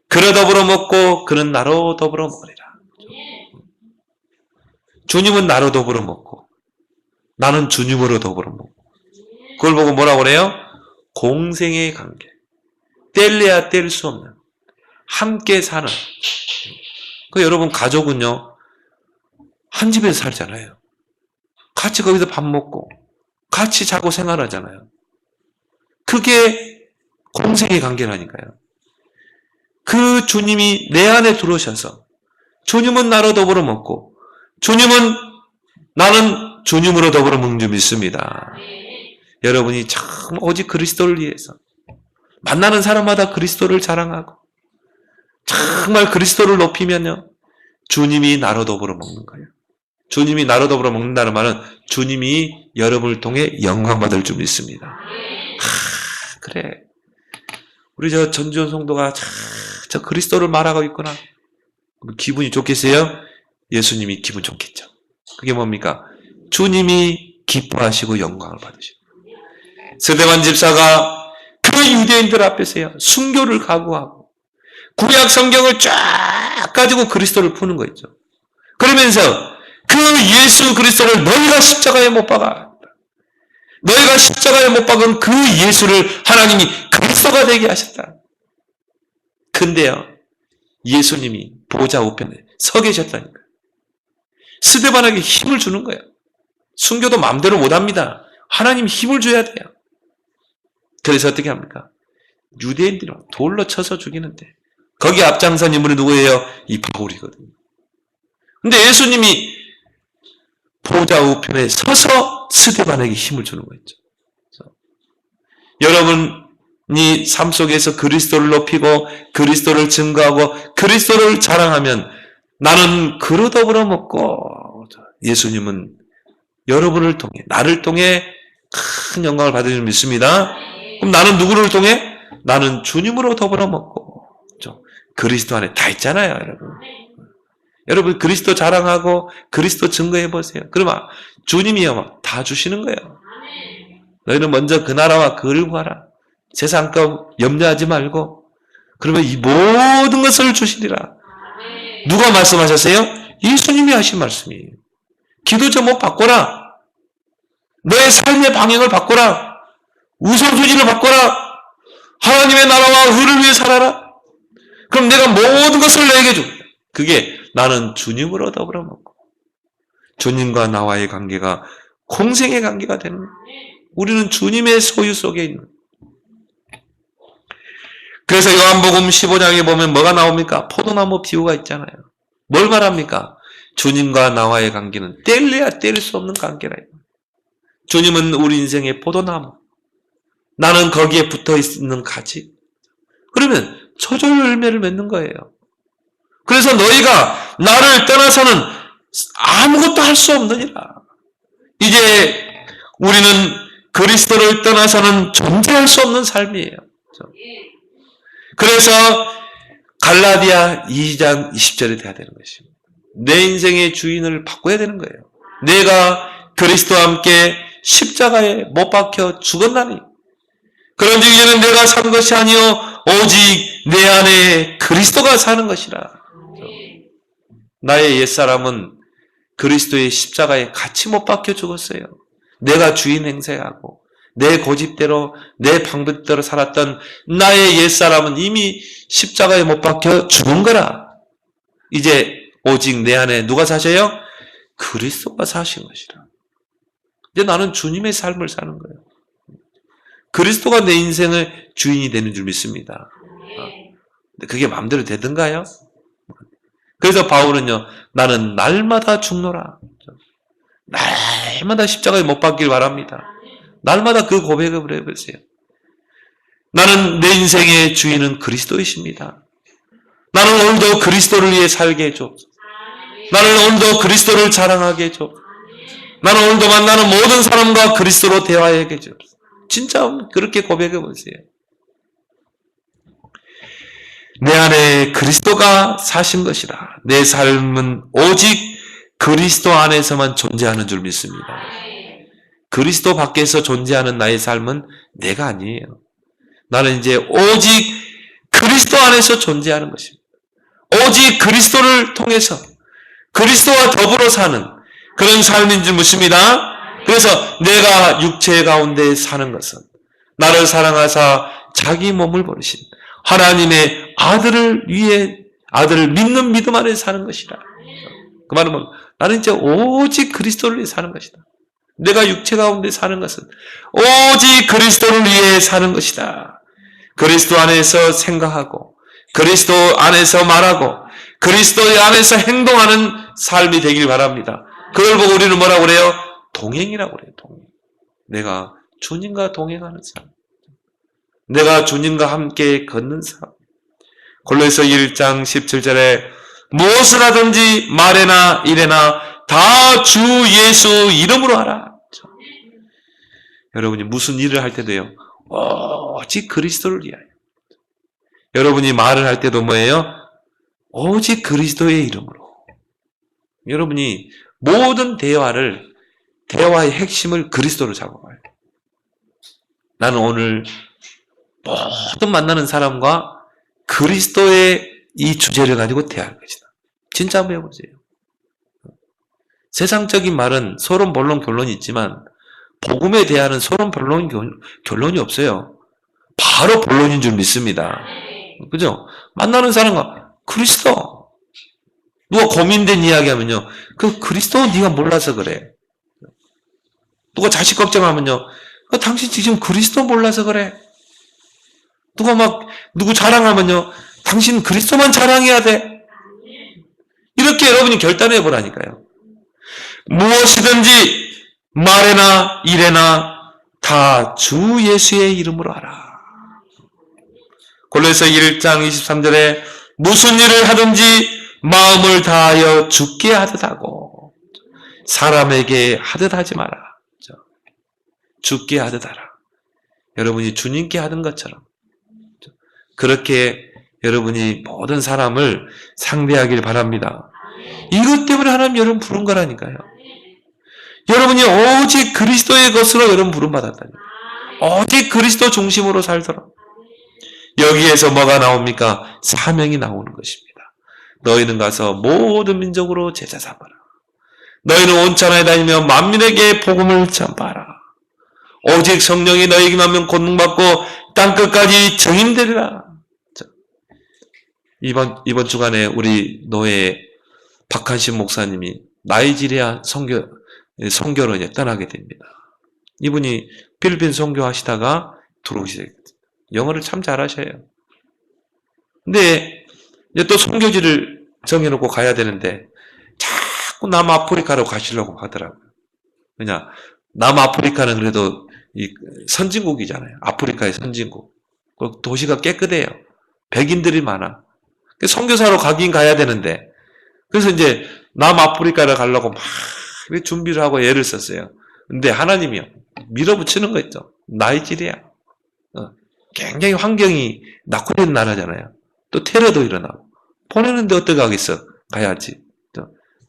그로 더불어 먹고 그는 나로 더불어 먹으리라. 주님은 나로 더불어 먹고 나는 주님으로 더불어 먹고 그걸 보고 뭐라고 그래요? 공생의 관계. 뗄래야 뗄 수 없는 함께 사는. 여러분 가족은요 한 집에서 살잖아요. 같이 거기서 밥 먹고 같이 자고 생활하잖아요. 그게 공생의 관계라니까요. 그 주님이 내 안에 들어오셔서 주님은 나로 더불어 먹고 주님은 나는 주님으로 더불어 먹는 줄 믿습니다. 여러분이 참 오직 그리스도를 위해서 만나는 사람마다 그리스도를 자랑하고 정말 그리스도를 높이면요 주님이 나로 더불어 먹는 거예요. 주님이 나로 더불어 먹는다는 말은 주님이 여러분을 통해 영광 받을 줄 믿습니다. 그래 우리 전지현 성도가 저 그리스도를 말하고 있구나. 기분이 좋겠어요? 예수님이 기분 좋겠죠. 그게 뭡니까? 주님이 기뻐하시고 영광을 받으시고 스데반 집사가 그 유대인들 앞에서요 순교를 각오하고 구약 성경을 쫙 가지고 그리스도를 푸는 거 있죠. 그러면서 그 예수 그리스도를 너희가 십자가에 못 박아 너희가 십자가에 못 박은 그 예수를 하나님이 그리스도가 되게 하셨다. 근데요 예수님이 보좌 우편에 서 계셨다니까요. 스데반에게 힘을 주는 거예요. 순교도 마음대로 못합니다. 하나님이 힘을 줘야 돼요. 그래서 어떻게 합니까? 유대인들이 돌로 쳐서 죽이는데 거기 앞장선 인물이 누구예요? 이 바울이거든요. 근데 예수님이 보좌 우편에 서서 스데반에게 힘을 주는 거였죠. 여러분이 삶 속에서 그리스도를 높이고 그리스도를 증거하고 그리스도를 자랑하면 나는 그로 더불어 먹고 예수님은 여러분을 통해 나를 통해 큰 영광을 받을 줄 믿습니다. 그럼 나는 누구를 통해? 나는 주님으로 더불어 먹고 그리스도 안에 다 있잖아요. 여러분 그리스도 자랑하고 그리스도 증거해 보세요. 그러면 주님이요 다 주시는 거예요. 너희는 먼저 그 나라와 그를 구하라. 세상 것 염려하지 말고 그러면 이 모든 것을 주시리라. 누가 말씀하셨어요? 예수님이 하신 말씀이에요. 기도 제목 바꿔라. 너의 삶의 방향을 바꿔라. 우선순위를 바꿔라. 하나님의 나라와 의를 위해 살아라. 그럼 내가 모든 것을 너에게 줍니다. 그게 나는 주님으로 더불어 먹고 주님과 나와의 관계가 공생의 관계가 되는 거예요. 우리는 주님의 소유 속에 있는 그래서 요한복음 15장에 보면 뭐가 나옵니까? 포도나무 비유가 있잖아요. 뭘 말합니까? 주님과 나와의 관계는 뗄래야 뗄 수 없는 관계라. 주님은 우리 인생의 포도나무, 나는 거기에 붙어 있는 가지. 그러면 저절로 열매를 맺는 거예요. 그래서 너희가 나를 떠나서는 아무것도 할 수 없느니라. 이제 우리는 그리스도를 떠나서는 존재할 수 없는 삶이에요. 그래서 갈라디아 2장 20절이 돼야 되는 것입니다. 내 인생의 주인을 바꿔야 되는 거예요. 내가 그리스도와 함께 십자가에 못 박혀 죽었나니 그런즉 이제는 내가 산 것이 아니요 오직 내 안에 그리스도가 사는 것이라. 나의 옛사람은 그리스도의 십자가에 같이 못 박혀 죽었어요. 내가 주인 행세하고 내 고집대로 내 방법대로 살았던 나의 옛사람은 이미 십자가에 못 박혀 죽은 거라. 이제 오직 내 안에 누가 사셔요? 그리스도가 사신 것이라. 이제 나는 주님의 삶을 사는 거예요. 그리스도가 내 인생의 주인이 되는 줄 믿습니다. 근데 그게 마음대로 되던가요? 그래서 바울은요, 나는 날마다 죽노라. 날마다 십자가에 못 박길 바랍니다. 날마다 그 고백을 해보세요. 나는 내 인생의 주인은 그리스도이십니다. 나는 오늘도 그리스도를 위해 살게 해줘. 나는 오늘도 그리스도를 자랑하게 해줘. 나는 오늘도 만나는 모든 사람과 그리스도로 대화하게 해줘. 진짜 그렇게 고백해 보세요. 내 안에 그리스도가 사신 것이라. 내 삶은 오직 그리스도 안에서만 존재하는 줄 믿습니다. 그리스도 밖에서 존재하는 나의 삶은 내가 아니에요. 나는 이제 오직 그리스도 안에서 존재하는 것입니다. 오직 그리스도를 통해서 그리스도와 더불어 사는 그런 삶인 줄 믿습니다. 그래서 내가 육체 가운데 사는 것은 나를 사랑하사 자기 몸을 버리신 하나님의 아들을 위해 아들을 믿는 믿음 안에 사는 것이라. 그 말은 뭐 나는 이제 오직 그리스도를 위해 사는 것이다. 내가 육체 가운데 사는 것은 오직 그리스도를 위해 사는 것이다. 그리스도 안에서 생각하고 그리스도 안에서 말하고 그리스도 안에서 행동하는 삶이 되길 바랍니다. 그걸 보고 우리는 뭐라고 그래요? 동행이라고 그래요. 동행. 내가 주님과 동행하는 삶. 내가 주님과 함께 걷는 삶. 골로새 1장 17절에 무엇을 하든지 말에나 일에나 다 주 예수 이름으로 하라. 여러분이 무슨 일을 할 때도요. 오직 그리스도를 위하여. 여러분이 말을 할 때도 뭐예요? 오직 그리스도의 이름으로. 여러분이 모든 대화의 핵심을 그리스도로 잡아봐요. 나는 오늘 모든 만나는 사람과 그리스도의 이 주제를 가지고 대화할 것이다. 진짜 한번 해보세요. 세상적인 말은 서론, 본론, 결론이 있지만 복음에 대한 서론, 본론, 결론이 없어요. 바로 본론인 줄 믿습니다. 그죠? 만나는 사람과 그리스도. 누가 고민된 이야기하면요. 그 그리스도 네가 몰라서 그래. 누가 자식 걱정하면요. 당신 지금 그리스도 몰라서 그래. 누구 자랑하면요. 당신 그리스도만 자랑해야 돼. 이렇게 여러분이 결단해 보라니까요. 무엇이든지 말에나 일에나 다 주 예수의 이름으로 하라. 골로새 1장 23절에 무슨 일을 하든지 마음을 다하여 주께 하듯 하고 사람에게 하듯 하지 마라. 주께 하듯 하라. 여러분이 주님께 하던 것처럼 그렇게 여러분이 모든 사람을 상대하길 바랍니다. 이것 때문에 하나님 여러분 부른 거라니까요. 여러분이 오직 그리스도의 것으로 여러분 부름받았다니까요. 오직 그리스도 중심으로 살도록. 여기에서 뭐가 나옵니까? 사명이 나오는 것입니다. 너희는 가서 모든 민족으로 제자 삼아라. 너희는 온 천하에 다니며 만민에게 복음을 전파하라. 오직 성령이 너희에게 나면 권능받고 땅끝까지 증인되리라. 이번 주간에 우리 노예 박한신 목사님이 나이지리아 선교로 이제 떠나게 됩니다. 이분이 필리핀 선교하시다가 들어오시게 됩니다. 영어를 참 잘하셔요. 근데 이제 또 선교지를 정해놓고 가야 되는데 자꾸 남아프리카로 가시려고 하더라고요. 왜냐, 남아프리카는 그래도 이 선진국이잖아요. 아프리카의 선진국. 도시가 깨끗해요. 백인들이 많아. 선교사로 가긴 가야 되는데, 그래서 이제 남아프리카를 가려고 막 준비를 하고 애를 썼어요. 근데 하나님이요, 밀어붙이는 거 있죠. 나이지리아. 굉장히 환경이 낙후된 나라잖아요. 또 테러도 일어나고. 보내는데 어떻게 하겠어? 가야지.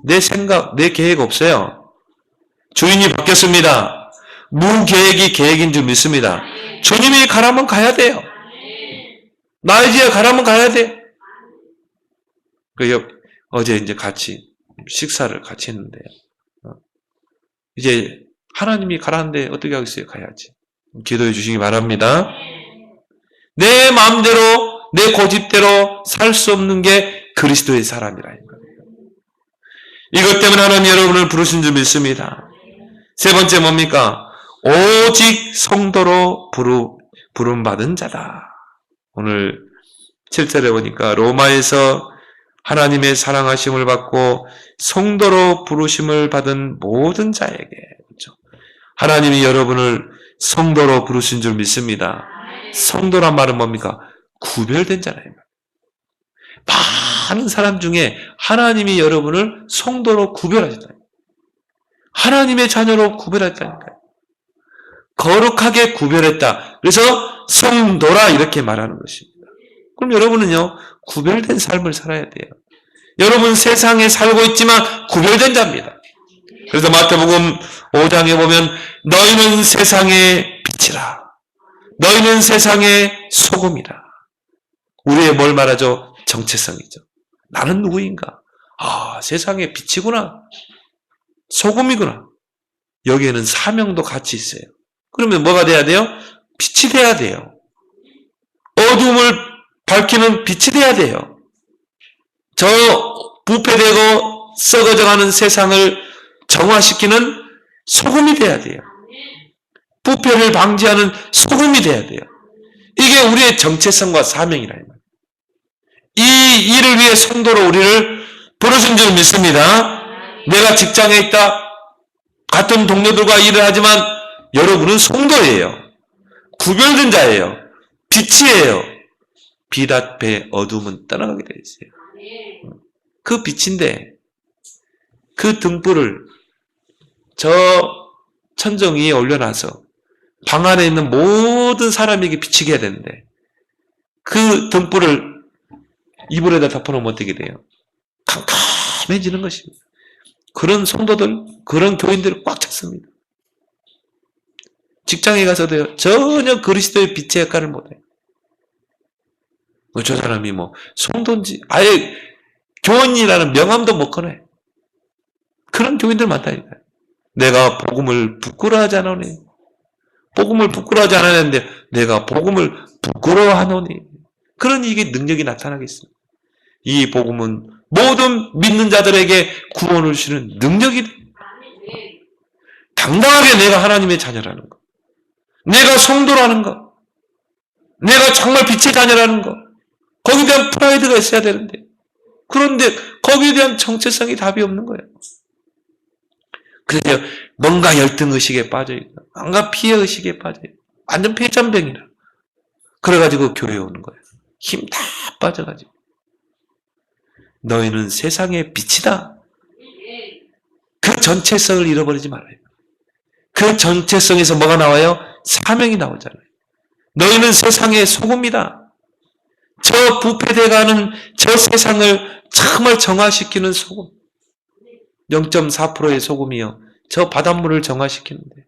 내 생각, 내 계획 없어요. 주인이 바뀌었습니다. 무계획이 계획인 줄 믿습니다. 주님이 가라면 가야 돼요. 나이지리아 가라면 가야 돼. 어제 이제 같이 식사를 같이 했는데요. 이제 하나님이 가라는데 어떻게 하겠어요? 가야지. 기도해 주시기 바랍니다. 내 마음대로, 내 고집대로 살 수 없는 게 그리스도의 사람이라는 거예요. 이것 때문에 하나님 여러분을 부르신 줄 믿습니다. 세 번째 뭡니까? 오직 성도로 부름받은 자다. 오늘 7절에 보니까 로마에서 하나님의 사랑하심을 받고 성도로 부르심을 받은 모든 자에게, 그렇죠? 하나님이 여러분을 성도로 부르신 줄 믿습니다. 성도란 말은 뭡니까? 구별된 자라는 말. 많은 사람 중에 하나님이 여러분을 성도로 구별하셨다. 하나님의 자녀로 구별했다니까요. 거룩하게 구별했다. 그래서 성도라 이렇게 말하는 것입니다. 그럼 여러분은요, 구별된 삶을 살아야 돼요. 여러분 세상에 살고 있지만 구별된 자입니다. 그래서 마태복음 5장에 보면 너희는 세상의 빛이라. 너희는 세상의 소금이라. 우리의 뭘 말하죠? 정체성이죠. 나는 누구인가? 아, 세상의 빛이구나. 소금이구나. 여기에는 사명도 같이 있어요. 그러면 뭐가 돼야 돼요? 빛이 돼야 돼요. 어둠을 밝히는 빛이 돼야 돼요. 저 부패되고 썩어져가는 세상을 정화시키는 소금이 돼야 돼요. 부패를 방지하는 소금이 돼야 돼요. 이게 우리의 정체성과 사명이라. 이 일을 위해 성도로 우리를 부르신 줄 믿습니다. 내가 직장에 있다. 같은 동료들과 일을 하지만 여러분은 성도예요. 구별된 자예요. 빛이에요. 빛 앞에 어둠은 떠나가게 되어 있어요. 그 빛인데 그 등불을 저 천정 위에 올려놔서 방 안에 있는 모든 사람에게 비치게 해야 되는데 그 등불을 이불에다 덮어놓으면 어떻게 돼요? 캄캄해지는 것입니다. 그런 성도들, 그런 교인들을 꽉 찼습니다. 직장에 가서도요, 전혀 그리스도의 빛의 역할을 못해요. 저 사람이 뭐 성도인지 아예 교인이라는 명함도 못 꺼내. 그런 교인들 많다니까요. 내가 복음을 부끄러워하지 않으니, 복음을 부끄러워하지 않았는데 내가 복음을 부끄러워하노니, 그런 이게 능력이 나타나겠습니다. 이 복음은 모든 믿는 자들에게 구원을 주시는 능력이 돼. 당당하게 내가 하나님의 자녀라는 거, 내가 성도라는 거, 내가 정말 빛의 자녀라는 거, 거기에 대한 프라이드가 있어야 되는데, 그런데 거기에 대한 정체성이 답이 없는 거예요. 그래서 뭔가 열등의식에 빠져있고 뭔가 피해의식에 빠져있고 완전 폐전병이라. 그래가지고 교회에 오는 거예요. 힘 다 빠져가지고. 너희는 세상의 빛이다. 그 전체성을 잃어버리지 말아요. 그 전체성에서 뭐가 나와요? 사명이 나오잖아요. 너희는 세상의 소금이다. 저 부패돼가는 저 세상을 정말 정화시키는 소금. 0.4%의 소금이요. 저 바닷물을 정화시키는데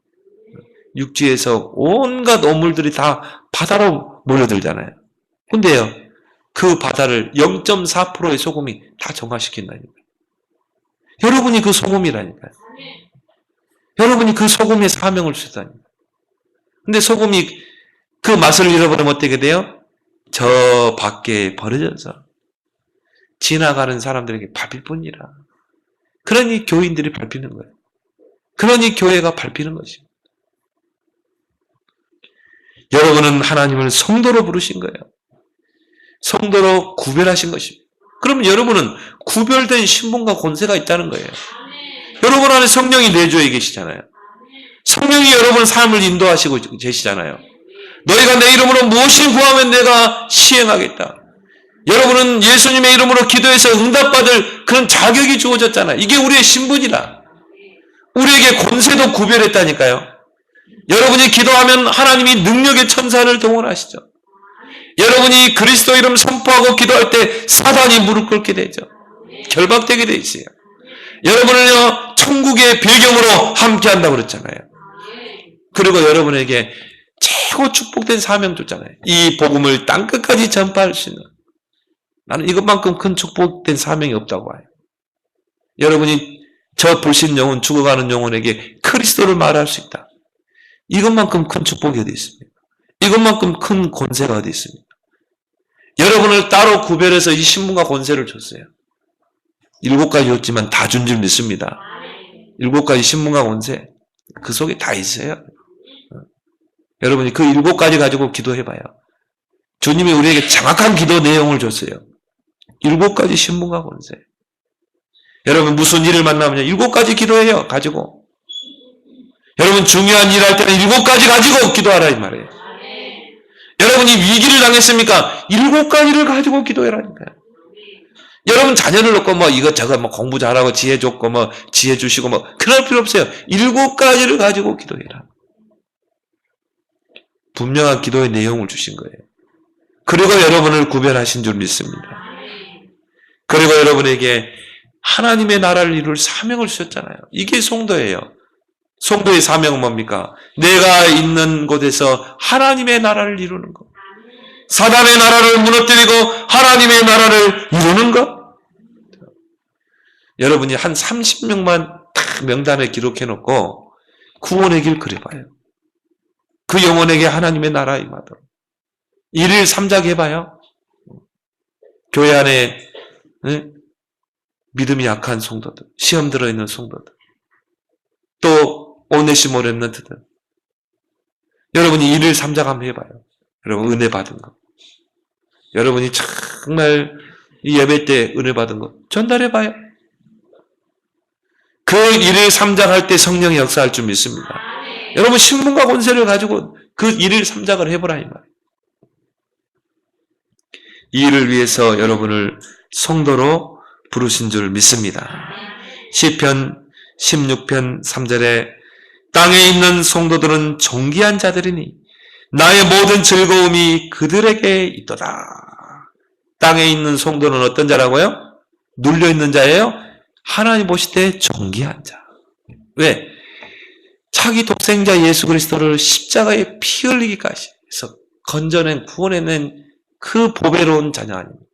육지에서 온갖 오물들이 다 바다로 몰려들잖아요. 근데요, 그 바다를 0.4%의 소금이 다 정화시킨다니까요. 여러분이 그 소금이라니까요. 여러분이 그 소금의 사명을 주셨다니까요. 근데 소금이 그 맛을 잃어버리면 어떻게 돼요? 저 밖에 버려져서 지나가는 사람들에게 밟힐 뿐이라. 그러니 교인들이 밟히는 거예요. 그러니 교회가 밟히는 것입니다. 여러분은 하나님을 성도로 부르신 거예요. 성도로 구별하신 것입니다. 그러면 여러분은 구별된 신분과 권세가 있다는 거예요. 여러분 안에 성령이 내주에 계시잖아요. 성령이 여러분 삶을 인도하시고 계시잖아요. 너희가 내 이름으로 무엇을 구하면 내가 시행하겠다. 여러분은 예수님의 이름으로 기도해서 응답받을 그런 자격이 주어졌잖아요. 이게 우리의 신분이라. 우리에게 권세도 구별했다니까요. 여러분이 기도하면 하나님이 능력의 천사를 동원하시죠. 여러분이 그리스도 이름 선포하고 기도할 때 사단이 무릎 꿇게 되죠. 결박되게 돼 있어요. 여러분은요, 천국의 배경으로 함께 한다고 그랬잖아요. 그리고 여러분에게 최고 축복된 사명 줬잖아요. 이 복음을 땅끝까지 전파할 수 있는. 나는 이것만큼 큰 축복된 사명이 없다고 봐요. 여러분이 저 불신 영혼, 죽어가는 영혼에게 그리스도를 말할 수 있다. 이것만큼 큰 축복이 어디 있습니까? 이것만큼 큰 권세가 어디 있습니까? 여러분을 따로 구별해서 이 신분과 권세를 줬어요. 7가지 줬지만 다 준 줄 믿습니다. 7가지 신분과 권세, 그 속에 다 있어요. 여러분이 그 7가지 가지고 기도해봐요. 주님이 우리에게 정확한 기도 내용을 줬어요. 7가지 신분과 권세. 여러분 무슨 일을 만나면 7가지 기도해요. 가지고. 여러분 중요한 일 할 때는 7가지 가지고 기도하라 이 말이에요. 여러분이 위기를 당했습니까? 7가지를 가지고 기도해라니까요. 여러분 자녀를 놓고 뭐 이것저것 뭐 공부 잘하고 지혜 줬고 뭐 지혜 주시고 뭐 그럴 필요 없어요. 7가지를 가지고 기도해라. 분명한 기도의 내용을 주신 거예요. 그리고 여러분을 구별하신 줄 믿습니다. 그리고 여러분에게 하나님의 나라를 이룰 사명을 주셨잖아요. 이게 성도예요. 성도의 사명은 뭡니까? 내가 있는 곳에서 하나님의 나라를 이루는 것. 사단의 나라를 무너뜨리고 하나님의 나라를 이루는 것. 여러분이 한 30명만 딱 명단에 기록해놓고 구원의 길 그려봐요. 그 영혼에게 하나님의 나라 임하도록. 1일 3작 해봐요. 교회 안에 믿음이 약한 성도들, 시험 들어있는 성도들, 또 오네시모 렘넌트들. 여러분이 1일 3작 한번 해봐요. 여러분 은혜 받은 거. 여러분이 정말 이 예배 때 은혜 받은 거 전달해봐요. 그 1일 3작 할 때 성령이 역사할 줄 믿습니다. 여러분 신분과 권세를 가지고 그 1일 3작을 해보라 이 말이에요. 이 일을 위해서 여러분을 성도로 부르신 줄 믿습니다. 시편 16편 3절에 땅에 있는 성도들은 존귀한 자들이니 나의 모든 즐거움이 그들에게 있도다. 땅에 있는 성도는 어떤 자라고요? 눌려있는 자예요? 하나님 보실 때 존귀한 자. 왜? 자기 독생자 예수 그리스도를 십자가에 피 흘리기까지 해서 건져낸 구원해낸 그 보배로운 자녀 아닙니까?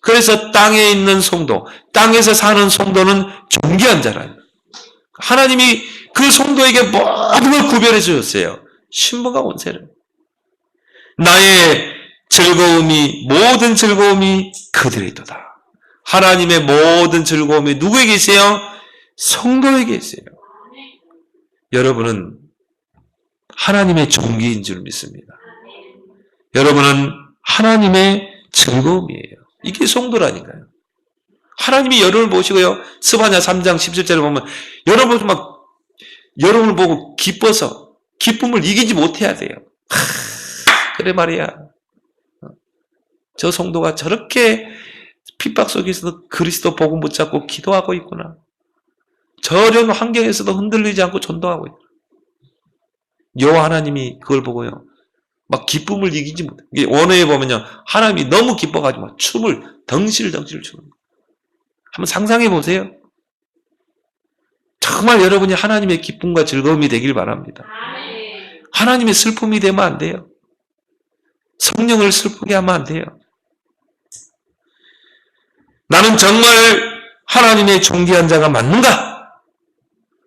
그래서 땅에 있는 성도, 땅에서 사는 성도는 존귀한 자라요. 하나님이 그 성도에게 모든 걸 구별해 주셨어요. 신분과 권세를. 나의 즐거움이, 모든 즐거움이 그들에 있도다. 하나님의 모든 즐거움이 누구에게 있어요? 성도에게 있어요. 여러분은 하나님의 존귀인 줄 믿습니다. 여러분은 하나님의 즐거움이에요. 이게 성도라니까요. 하나님이 여러분을 보시고요. 스바냐 3장 17절에 보면 여러분을 보고 기뻐서 기쁨을 이기지 못해야 돼요. 그래 말이야. 저 성도가 저렇게 핍박 속에서도 그리스도 복음 붙잡고 기도하고 있구나. 저런 환경에서도 흔들리지 않고 전도하고 있구나. 여호와 하나님이 그걸 보고요. 막 기쁨을 이기지 못해. 원어에 보면요. 하나님이 너무 기뻐가지고 막 춤을 덩실덩실 추는 거예요. 한번 상상해 보세요. 정말 여러분이 하나님의 기쁨과 즐거움이 되길 바랍니다. 하나님의 슬픔이 되면 안 돼요. 성령을 슬프게 하면 안 돼요. 나는 정말 하나님의 존귀한 자가 맞는가?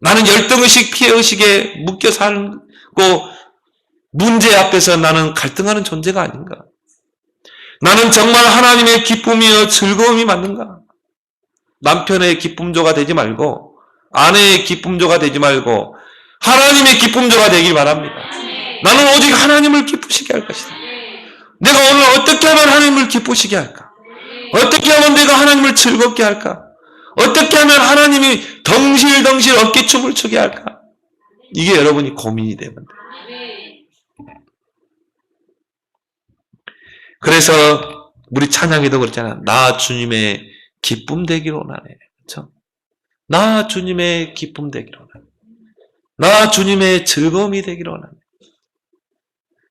나는 열등의식, 피해의식에 묶여 살고 문제 앞에서 나는 갈등하는 존재가 아닌가? 나는 정말 하나님의 기쁨이요 즐거움이 맞는가? 남편의 기쁨조가 되지 말고 아내의 기쁨조가 되지 말고 하나님의 기쁨조가 되길 바랍니다. 나는 오직 하나님을 기쁘시게 할 것이다. 내가 오늘 어떻게 하면 하나님을 기쁘시게 할까? 어떻게 하면 내가 하나님을 즐겁게 할까? 어떻게 하면 하나님이 덩실덩실 어깨춤을 추게 할까? 이게 여러분이 고민이 되면 돼요. 그래서 우리 찬양에도 그렇잖아. 나 주님의 기쁨 되기를 원하네. 그렇죠? 나 주님의 기쁨 되기를 원하네. 나 주님의 즐거움이 되기를 원하네.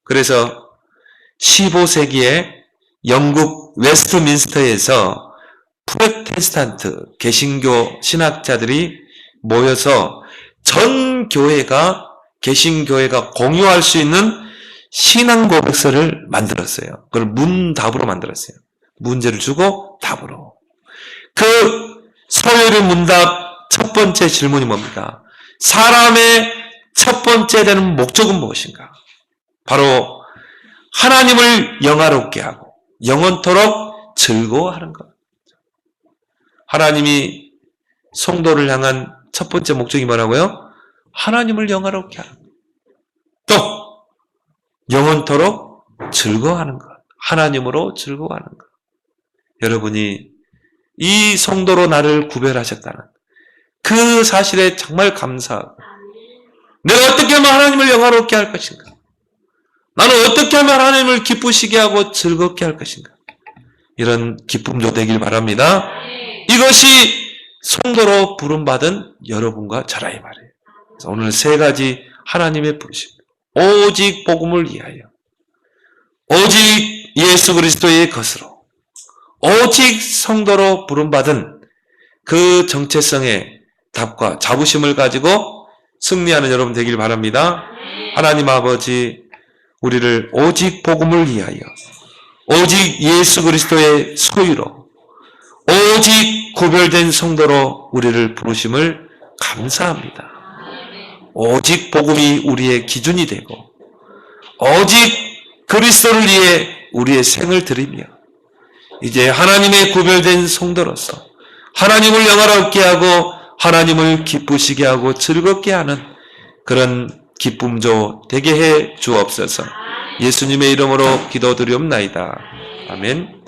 그래서 15세기에 영국 웨스트민스터에서 프로테스탄트 개신교 신학자들이 모여서 전 교회가 개신교회가 공유할 수 있는 신앙 고백서를 만들었어요. 그걸 문답으로 만들었어요. 문제를 주고 답으로. 그 서열의 문답 첫 번째 질문이 뭡니까? 사람의 첫 번째 되는 목적은 무엇인가? 바로 하나님을 영화롭게 하고 영원토록 즐거워하는 것. 하나님이 성도를 향한 첫 번째 목적이 뭐라고요? 하나님을 영화롭게 하는 것. 또 영원토록 즐거워하는 것. 하나님으로 즐거워하는 것. 여러분이 이 성도로 나를 구별하셨다는 그 사실에 정말 감사하고 내가 어떻게 하면 하나님을 영화롭게 할 것인가? 나는 어떻게 하면 하나님을 기쁘시게 하고 즐겁게 할 것인가? 이런 기쁨도 되길 바랍니다. 이것이 성도로 부름받은 여러분과 저라 이 말이에요. 그래서 오늘 세 가지 하나님의 부르심. 오직 복음을 위하여, 오직 예수 그리스도의 것으로, 오직 성도로 부름받은 그 정체성의 답과 자부심을 가지고 승리하는 여러분 되길 바랍니다. 하나님 아버지, 우리를 오직 복음을 위하여, 오직 예수 그리스도의 소유로, 오직 구별된 성도로 우리를 부르심을 감사합니다. 오직 복음이 우리의 기준이 되고 오직 그리스도를 위해 우리의 생을 드리며 이제 하나님의 구별된 성도로서 하나님을 영화롭게 하고 하나님을 기쁘시게 하고 즐겁게 하는 그런 기쁨조 되게 해 주옵소서. 예수님의 이름으로 기도드리옵나이다. 아멘.